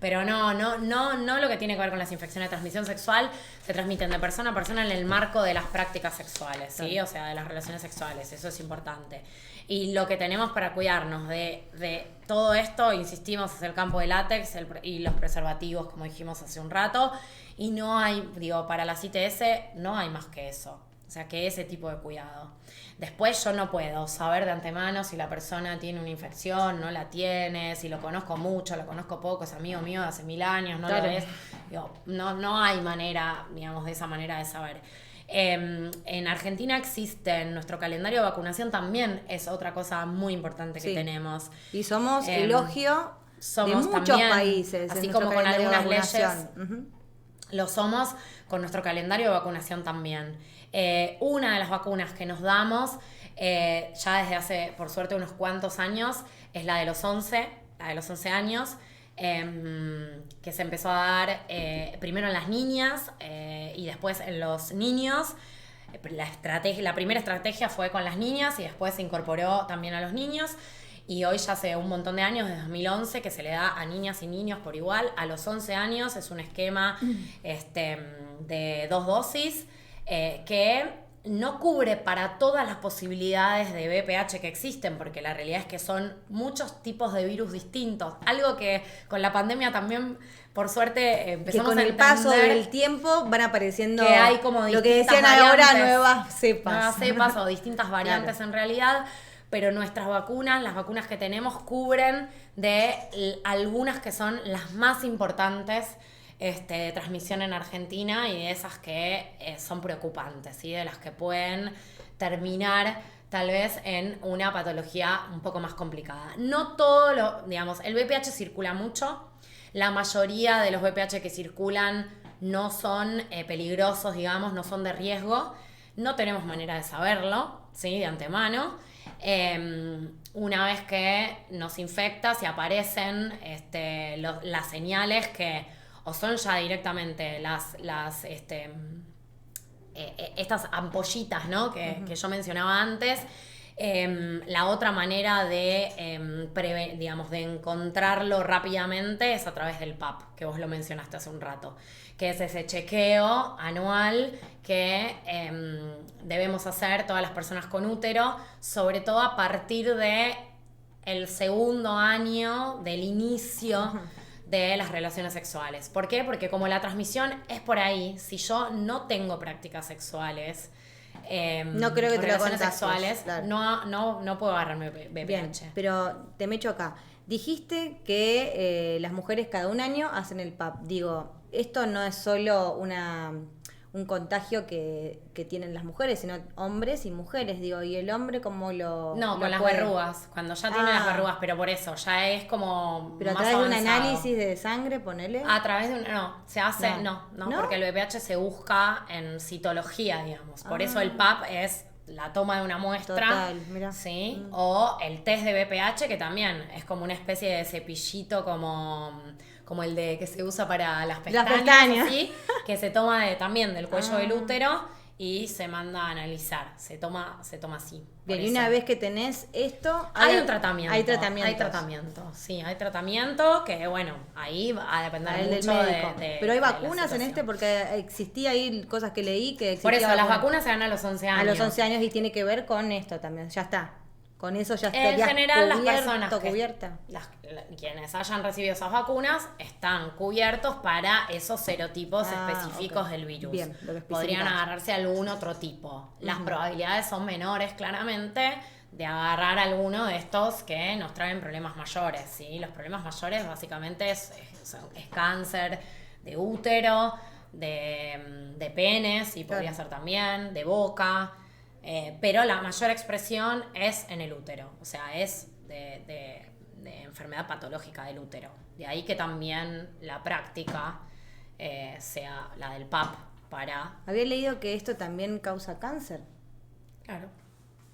Pero no lo que tiene que ver con las infecciones de transmisión sexual se transmiten de persona a persona en el marco de las prácticas sexuales, ¿sí? Claro. O sea, de las relaciones sexuales, eso es importante. Y lo que tenemos para cuidarnos de todo esto, insistimos, es el campo de látex y los preservativos, como dijimos hace un rato, y no hay, para las ITS no hay más que eso. O sea, que ese tipo de cuidado. Después yo no puedo saber de antemano si la persona tiene una infección, no la tiene, si lo conozco mucho, lo conozco poco, es amigo mío de hace 1000 años, no Claro. lo es. No hay manera, digamos, de esa manera de saber. En Argentina existen, nuestro calendario de vacunación también es otra cosa muy importante que Sí. tenemos. Y somos elogio de somos muchos también, países. así en como nuestro con calendario de algunas leyes. vacunación. Ujú. Lo somos con nuestro calendario de vacunación también. Una de las vacunas que nos damos ya desde hace, por suerte, unos cuantos años, es la de los 11 años, que se empezó a dar primero en las niñas y después en los niños. La primera estrategia fue con las niñas y después se incorporó también a los niños. Y hoy ya hace un montón de años, desde 2011, que se le da a niñas y niños por igual. A los 11 años es un esquema de 2 dosis que no cubre para todas las posibilidades de VPH que existen, porque la realidad es que son muchos tipos de virus distintos. Algo que con la pandemia también, por suerte, Que empezamos con a el paso entender del tiempo van apareciendo que hay como lo que distintas decían ahora, variantes. nuevas cepas. Nuevas cepas o distintas variantes Claro. en realidad, pero nuestras vacunas, las vacunas que tenemos, cubren de algunas que son las más importantes de transmisión en Argentina y de esas que son preocupantes, ¿sí? De las que pueden terminar tal vez en una patología un poco más complicada. No todo digamos, el VPH circula mucho, la mayoría de los VPH que circulan no son peligrosos, digamos, no son de riesgo, no tenemos manera de saberlo, ¿sí? De antemano. Una vez que nos infecta, si aparecen las señales que o son ya directamente estas ampollitas, ¿no? que yo mencionaba antes. La otra manera de de encontrarlo rápidamente es a través del PAP, que vos lo mencionaste hace un rato, que es ese chequeo anual que debemos hacer todas las personas con útero, sobre todo a partir de el segundo año del inicio de las relaciones sexuales. ¿Por qué? Porque como la transmisión es por ahí, si yo no tengo prácticas sexuales, no creo que te lo relaciones contagies, sexuales, claro. no puedo agarrarme VPH. Bien, pero te me echo acá. Dijiste que las mujeres cada un año hacen el PAP. Digo, esto no es solo un contagio que tienen las mujeres, sino hombres y mujeres. Digo, ¿y el hombre cómo lo No, con las puede? verrugas, cuando ya tiene las verrugas, pero por eso, ya es como Pero a más través de un avanzado. análisis de sangre, ponele. A través de no, se hace, No. no, ¿No? porque el VPH se busca en citología, digamos. Por eso el PAP es la toma de una muestra, Total, mirá. ¿sí? O el test de VPH, que también es como una especie de cepillito como el de que se usa para las pestañas. ¿Sí? Que se toma también del cuello del útero y se manda a analizar. Se toma así. Bien, por y una eso. vez que tenés esto... Hay un tratamiento. Hay tratamientos. Hay tratamiento, sí, hay tratamiento que, bueno, ahí va a depender Para el del mucho médico. Pero hay de la vacunas en situación. porque existía ahí cosas que leí que existía Por eso, las vacuna. vacunas se dan a los 11 años. A los 11 años y tiene que ver con esto también, ya está. Con eso ya En estarías general, las cubierto, personas cubierta. quienes hayan recibido esas vacunas están cubiertos para esos serotipos Ah, específicos ok. del virus. Bien, lo que Podrían especificás. agarrarse a algún otro tipo. Las probabilidades son menores, claramente, de agarrar alguno de estos que nos traen problemas mayores. ¿Sí? Los problemas mayores básicamente es cáncer de útero, de penes, y podría ser también, de boca. Pero la mayor expresión es en el útero, o sea, es de enfermedad patológica del útero. De ahí que también la práctica sea la del PAP para... Había leído que esto también causa cáncer. Claro,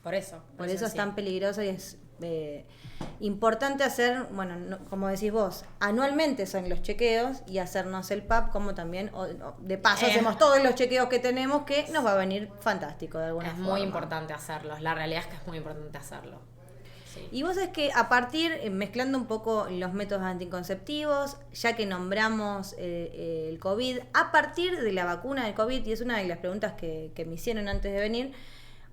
por eso. Por eso es sí. tan peligroso y es importante hacer, bueno, como decís vos, anualmente son los chequeos y hacernos el PAP, como también, de paso hacemos todos los chequeos que tenemos, que nos va a venir fantástico de alguna Es forma. muy importante hacerlo, la realidad es que es muy importante hacerlo. Sí. Y vos es que a partir, mezclando un poco los métodos anticonceptivos, ya que nombramos el COVID, a partir de la vacuna del COVID, y es una de las preguntas que me hicieron antes de venir,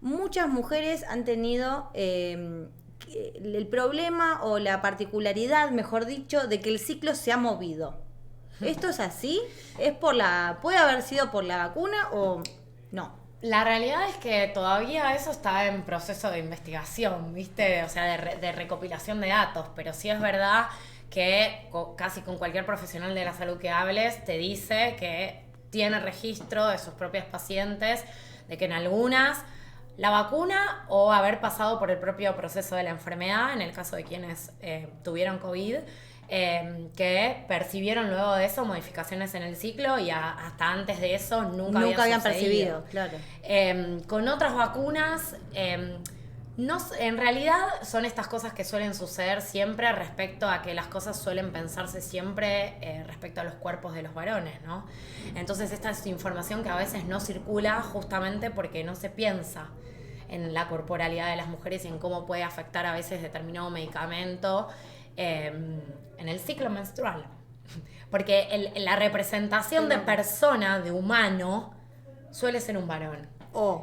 muchas mujeres han tenido el problema o la particularidad, mejor dicho, de que el ciclo se ha movido. ¿Esto es así? ¿Puede haber sido por la vacuna o no? La realidad es que todavía eso está en proceso de investigación, ¿viste? O sea, de recopilación de datos, pero sí es verdad que casi con cualquier profesional de la salud que hables te dice que tiene registro de sus propias pacientes, de que en algunas la vacuna o haber pasado por el propio proceso de la enfermedad, en el caso de quienes tuvieron COVID, que percibieron luego de eso modificaciones en el ciclo y hasta antes de eso nunca habían sucedido. percibido, claro. Con otras vacunas, en realidad son estas cosas que suelen suceder siempre respecto a que las cosas suelen pensarse siempre respecto a los cuerpos de los varones, ¿no? Entonces esta es información que a veces no circula justamente porque no se piensa en la corporalidad de las mujeres y en cómo puede afectar a veces determinado medicamento en el ciclo menstrual. Porque la representación de persona, de humano, suele ser un varón.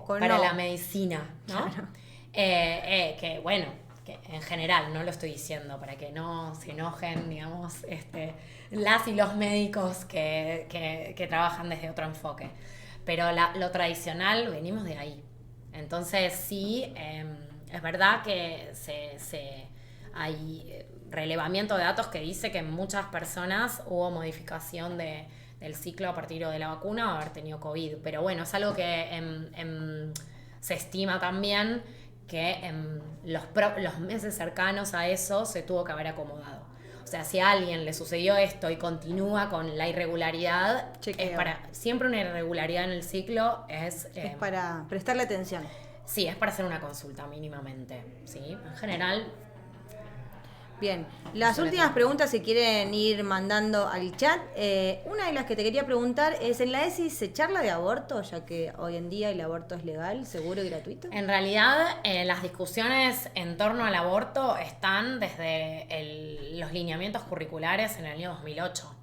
Para la medicina, ¿no? Claro. Que bueno, que en general, no lo estoy diciendo para que no se enojen, digamos, las y los médicos que trabajan desde otro enfoque. Pero lo tradicional, venimos de ahí. Entonces sí, es verdad que hay relevamiento de datos que dice que en muchas personas hubo modificación del ciclo a partir de la vacuna o haber tenido COVID. Pero bueno, es algo que se estima también que en los meses cercanos a eso se tuvo que haber acomodado. O sea, si a alguien le sucedió esto y continúa con la irregularidad, Chequeo. siempre una irregularidad en el ciclo es para prestarle atención. sí, es para hacer una consulta mínimamente, ¿sí? En general, Bien, las Sobre últimas todo. preguntas se quieren ir mandando al chat. Una de las que te quería preguntar es, ¿en la ESI se charla de aborto? Ya que hoy en día el aborto es legal, seguro y gratuito. en realidad las discusiones en torno al aborto están desde los lineamientos curriculares en el año 2008.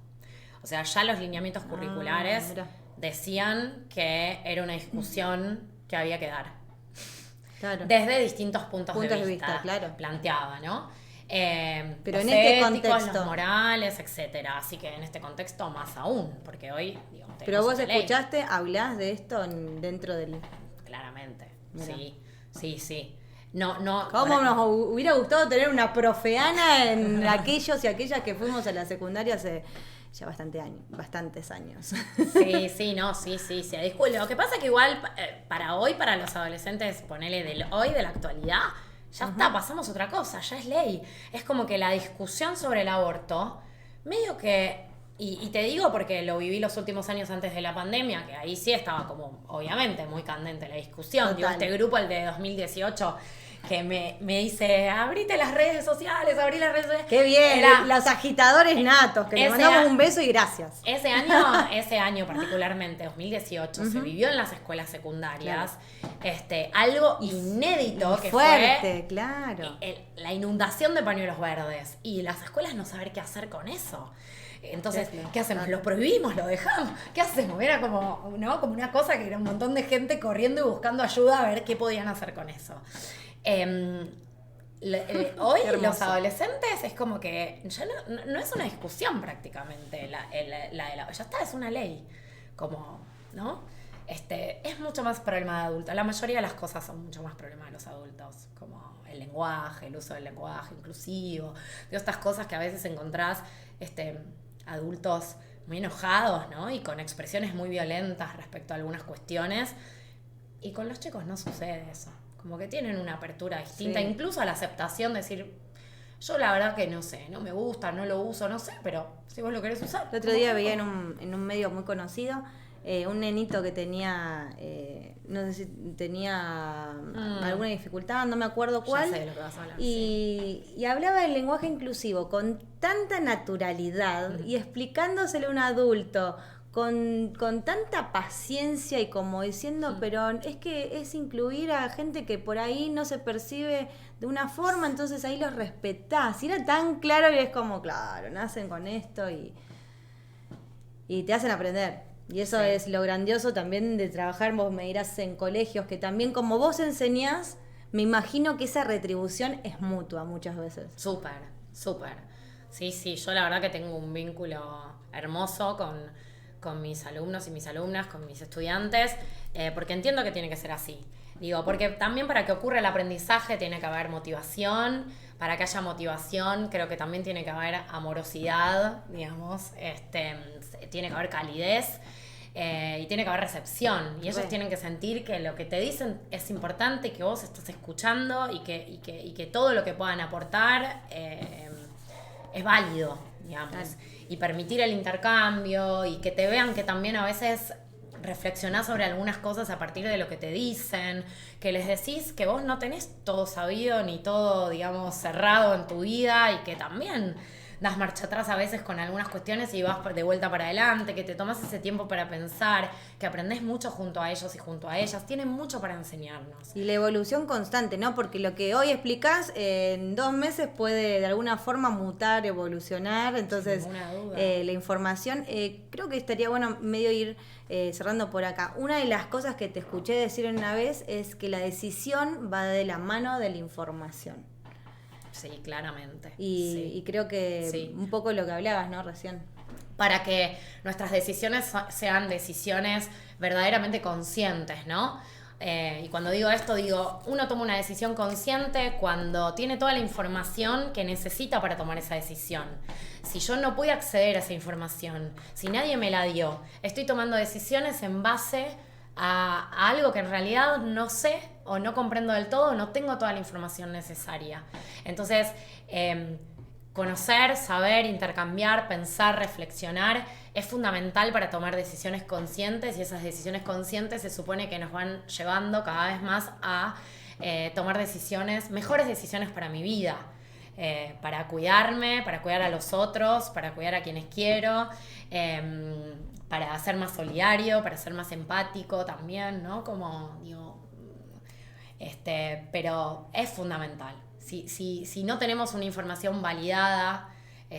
O sea, ya los lineamientos curriculares mirá. decían que era una discusión que había que dar. Claro. Desde distintos puntos de vista, claro. planteaba, ¿no? Pero los en este éticos, contexto. los morales, etcétera. Así que en este contexto más aún, porque hoy, digo, Pero tenemos vos una ley. escuchaste, hablás de esto dentro del... Claramente, Mirá. sí. No. ¿Cómo nos hubiera gustado tener una profeana en aquellos y aquellas que fuimos a la secundaria hace ya bastantes años? Sí. Lo que pasa es que igual para hoy, para los adolescentes, ponele del hoy, de la actualidad, ya está, pasamos a otra cosa, ya es ley. Es como que la discusión sobre el aborto, medio que, y te digo porque lo viví los últimos años antes de la pandemia, que ahí sí estaba como, obviamente, muy candente la discusión. Digo, Total. este grupo, el de 2018, que me dice, abrite las redes sociales, abrí las redes sociales. ¡Qué bien! Era- Los agitadores natos, que le ese mandamos a- un beso y gracias. Ese año particularmente, 2018, se vivió en las escuelas secundarias algo inédito que Fuerte, fue claro. la inundación de pañuelos verdes y las escuelas no saber qué hacer con eso. Entonces, Claro. ¿qué hacemos? ¿Lo prohibimos? ¿Lo dejamos? ¿Qué hacemos? Era como, ¿no? Como una cosa que era un montón de gente corriendo y buscando ayuda a ver qué podían hacer con eso. Hoy Qué hermoso. los adolescentes es como que ya no es una discusión prácticamente ya está, es una ley, como, ¿no? Es mucho más problema de adultos. La mayoría de las cosas son mucho más problema de los adultos, como el lenguaje, el uso del lenguaje inclusivo, de estas cosas que a veces encontrás adultos muy enojados, ¿no? Y con expresiones muy violentas respecto a algunas cuestiones. Y con los chicos no sucede eso. Como que tienen una apertura distinta, Sí. incluso a la aceptación de decir, yo la verdad que no sé, no me gusta, no lo uso, no sé, pero si vos lo querés usar. El otro día veía en un medio muy conocido un nenito que tenía, no sé si tenía alguna dificultad, no me acuerdo Ya cuál, sé de lo que vas a hablar, y hablaba del lenguaje inclusivo con tanta naturalidad y explicándosele a un adulto con tanta paciencia y como diciendo, pero es que es incluir a gente que por ahí no se percibe de una forma, entonces ahí los respetás. Y era tan claro y es como, claro, nacen con esto y te hacen aprender. Y eso Sí. es lo grandioso también de trabajar, vos me dirás, en colegios, que también como vos enseñás, me imagino que esa retribución es mutua muchas veces. Súper. Sí, yo la verdad que tengo un vínculo hermoso con mis alumnos y mis alumnas, con mis estudiantes, porque entiendo que tiene que ser así. Digo, porque también para que ocurra el aprendizaje tiene que haber motivación, para que haya motivación creo que también tiene que haber amorosidad, digamos, tiene que haber calidez. Y tiene que haber recepción y ellos Re. tienen que sentir que lo que te dicen es importante, que vos estás escuchando y que todo lo que puedan aportar es válido, digamos. Claro. Y permitir el intercambio y que te vean que también a veces reflexionás sobre algunas cosas a partir de lo que te dicen, que les decís que vos no tenés todo sabido ni todo, digamos, cerrado en tu vida y que también das marcha atrás a veces con algunas cuestiones y vas de vuelta para adelante, que te tomas ese tiempo para pensar, que aprendés mucho junto a ellos y junto a ellas, tienen mucho para enseñarnos. Y la evolución constante, ¿no? Porque lo que hoy explicás en 2 meses puede de alguna forma mutar, evolucionar. Entonces, Sin ninguna duda. la información, creo que estaría bueno medio ir cerrando por acá. Una de las cosas que te escuché decir una vez es que la decisión va de la mano de la información. Sí, claramente. Y creo que Sí. un poco lo que hablabas, ¿no? Recién. Para que nuestras decisiones sean decisiones verdaderamente conscientes, ¿no? Y cuando digo esto, digo, uno toma una decisión consciente cuando tiene toda la información que necesita para tomar esa decisión. Si yo no pude acceder a esa información, si nadie me la dio, estoy tomando decisiones en base a algo que en realidad no sé o no comprendo del todo, no tengo toda la información necesaria. Entonces, conocer, saber, intercambiar, pensar, reflexionar es fundamental para tomar decisiones conscientes, y esas decisiones conscientes se supone que nos van llevando cada vez más a tomar decisiones, mejores decisiones para mi vida, para cuidarme, para cuidar a los otros, para cuidar a quienes quiero, para ser más solidario, para ser más empático también, ¿no? Como digo, pero es fundamental. Si no tenemos una información validada,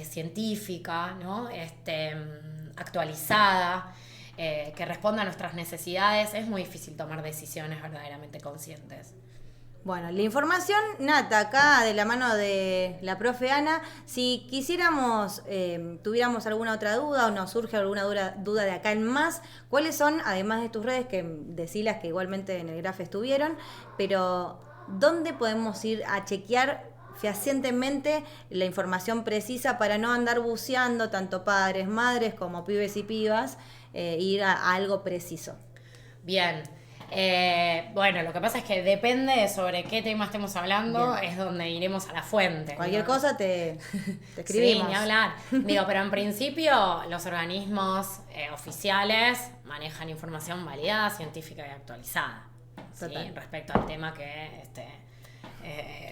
científica, ¿no? Actualizada, que responda a nuestras necesidades, es muy difícil tomar decisiones verdaderamente conscientes. Bueno, la información nata acá de la mano de la profe Ana. Si quisiéramos, tuviéramos alguna otra duda o nos surge alguna duda de acá en más, ¿cuáles son, además de tus redes, que decilas que igualmente en el graf estuvieron, pero dónde podemos ir a chequear fehacientemente la información precisa para no andar buceando tanto padres, madres como pibes y pibas, ir a algo preciso? Bien. Bueno, lo que pasa es que depende de sobre qué tema estemos hablando, bien, es donde iremos a la fuente. Cualquier cosa te escribimos. Sí, ni hablar. Digo, pero en principio los organismos oficiales manejan información validada, científica y actualizada. ¿Sí? Respecto al tema que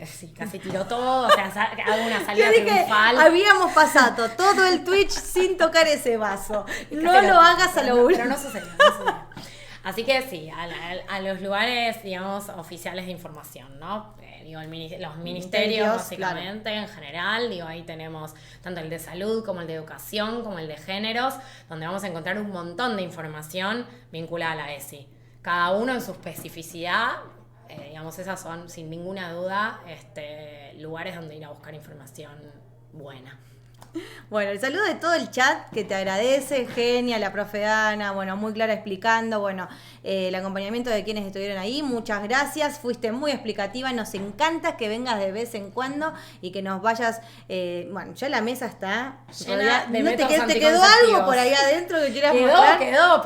sí, casi tiró todo, o sea, hago una salida triunfal. Habíamos pasado todo el Twitch sin tocar ese vaso. No lo hagas a lo último. Pero no sucedió, no sucedió. Así que sí, a los lugares, digamos, oficiales de información, ¿no? Digo, los ministerios, básicamente, claro, en general, digo, ahí tenemos tanto el de salud como el de educación, como el de géneros, donde vamos a encontrar un montón de información vinculada a la ESI. Cada uno en su especificidad, digamos, esas son, sin ninguna duda, lugares donde ir a buscar información buena. Bueno, el saludo de todo el chat que te agradece, genia, la profe Ana, bueno, muy clara explicando, bueno, el acompañamiento de quienes estuvieron ahí, muchas gracias, fuiste muy explicativa, nos encanta que vengas de vez en cuando y que nos vayas, bueno, ya la mesa está llena de métodos anticonceptivos. ¿Te quedó algo por ahí adentro que quieras mostrar? Quedó,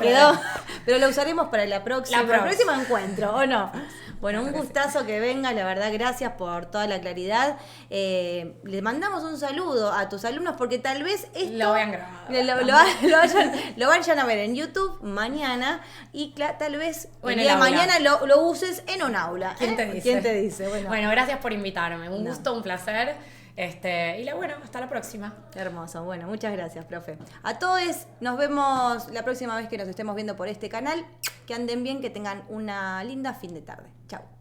pero lo usaremos para el próximo encuentro, ¿o no? Bueno, un gustazo que vengas, la verdad, gracias por toda la claridad. Le mandamos un saludo a tus alumnos porque tal vez esto lo vean grabado. Lo vayan a ver en YouTube mañana y tal vez el día de mañana lo uses en un aula. ¿Quién te dice? ¿Quién te dice? Bueno, gracias por invitarme. Un gusto, un placer. Bueno, hasta la próxima. Hermoso. Bueno, muchas gracias, profe. A todos, nos vemos la próxima vez que nos estemos viendo por este canal. Que anden bien, que tengan una linda fin de tarde. Chau.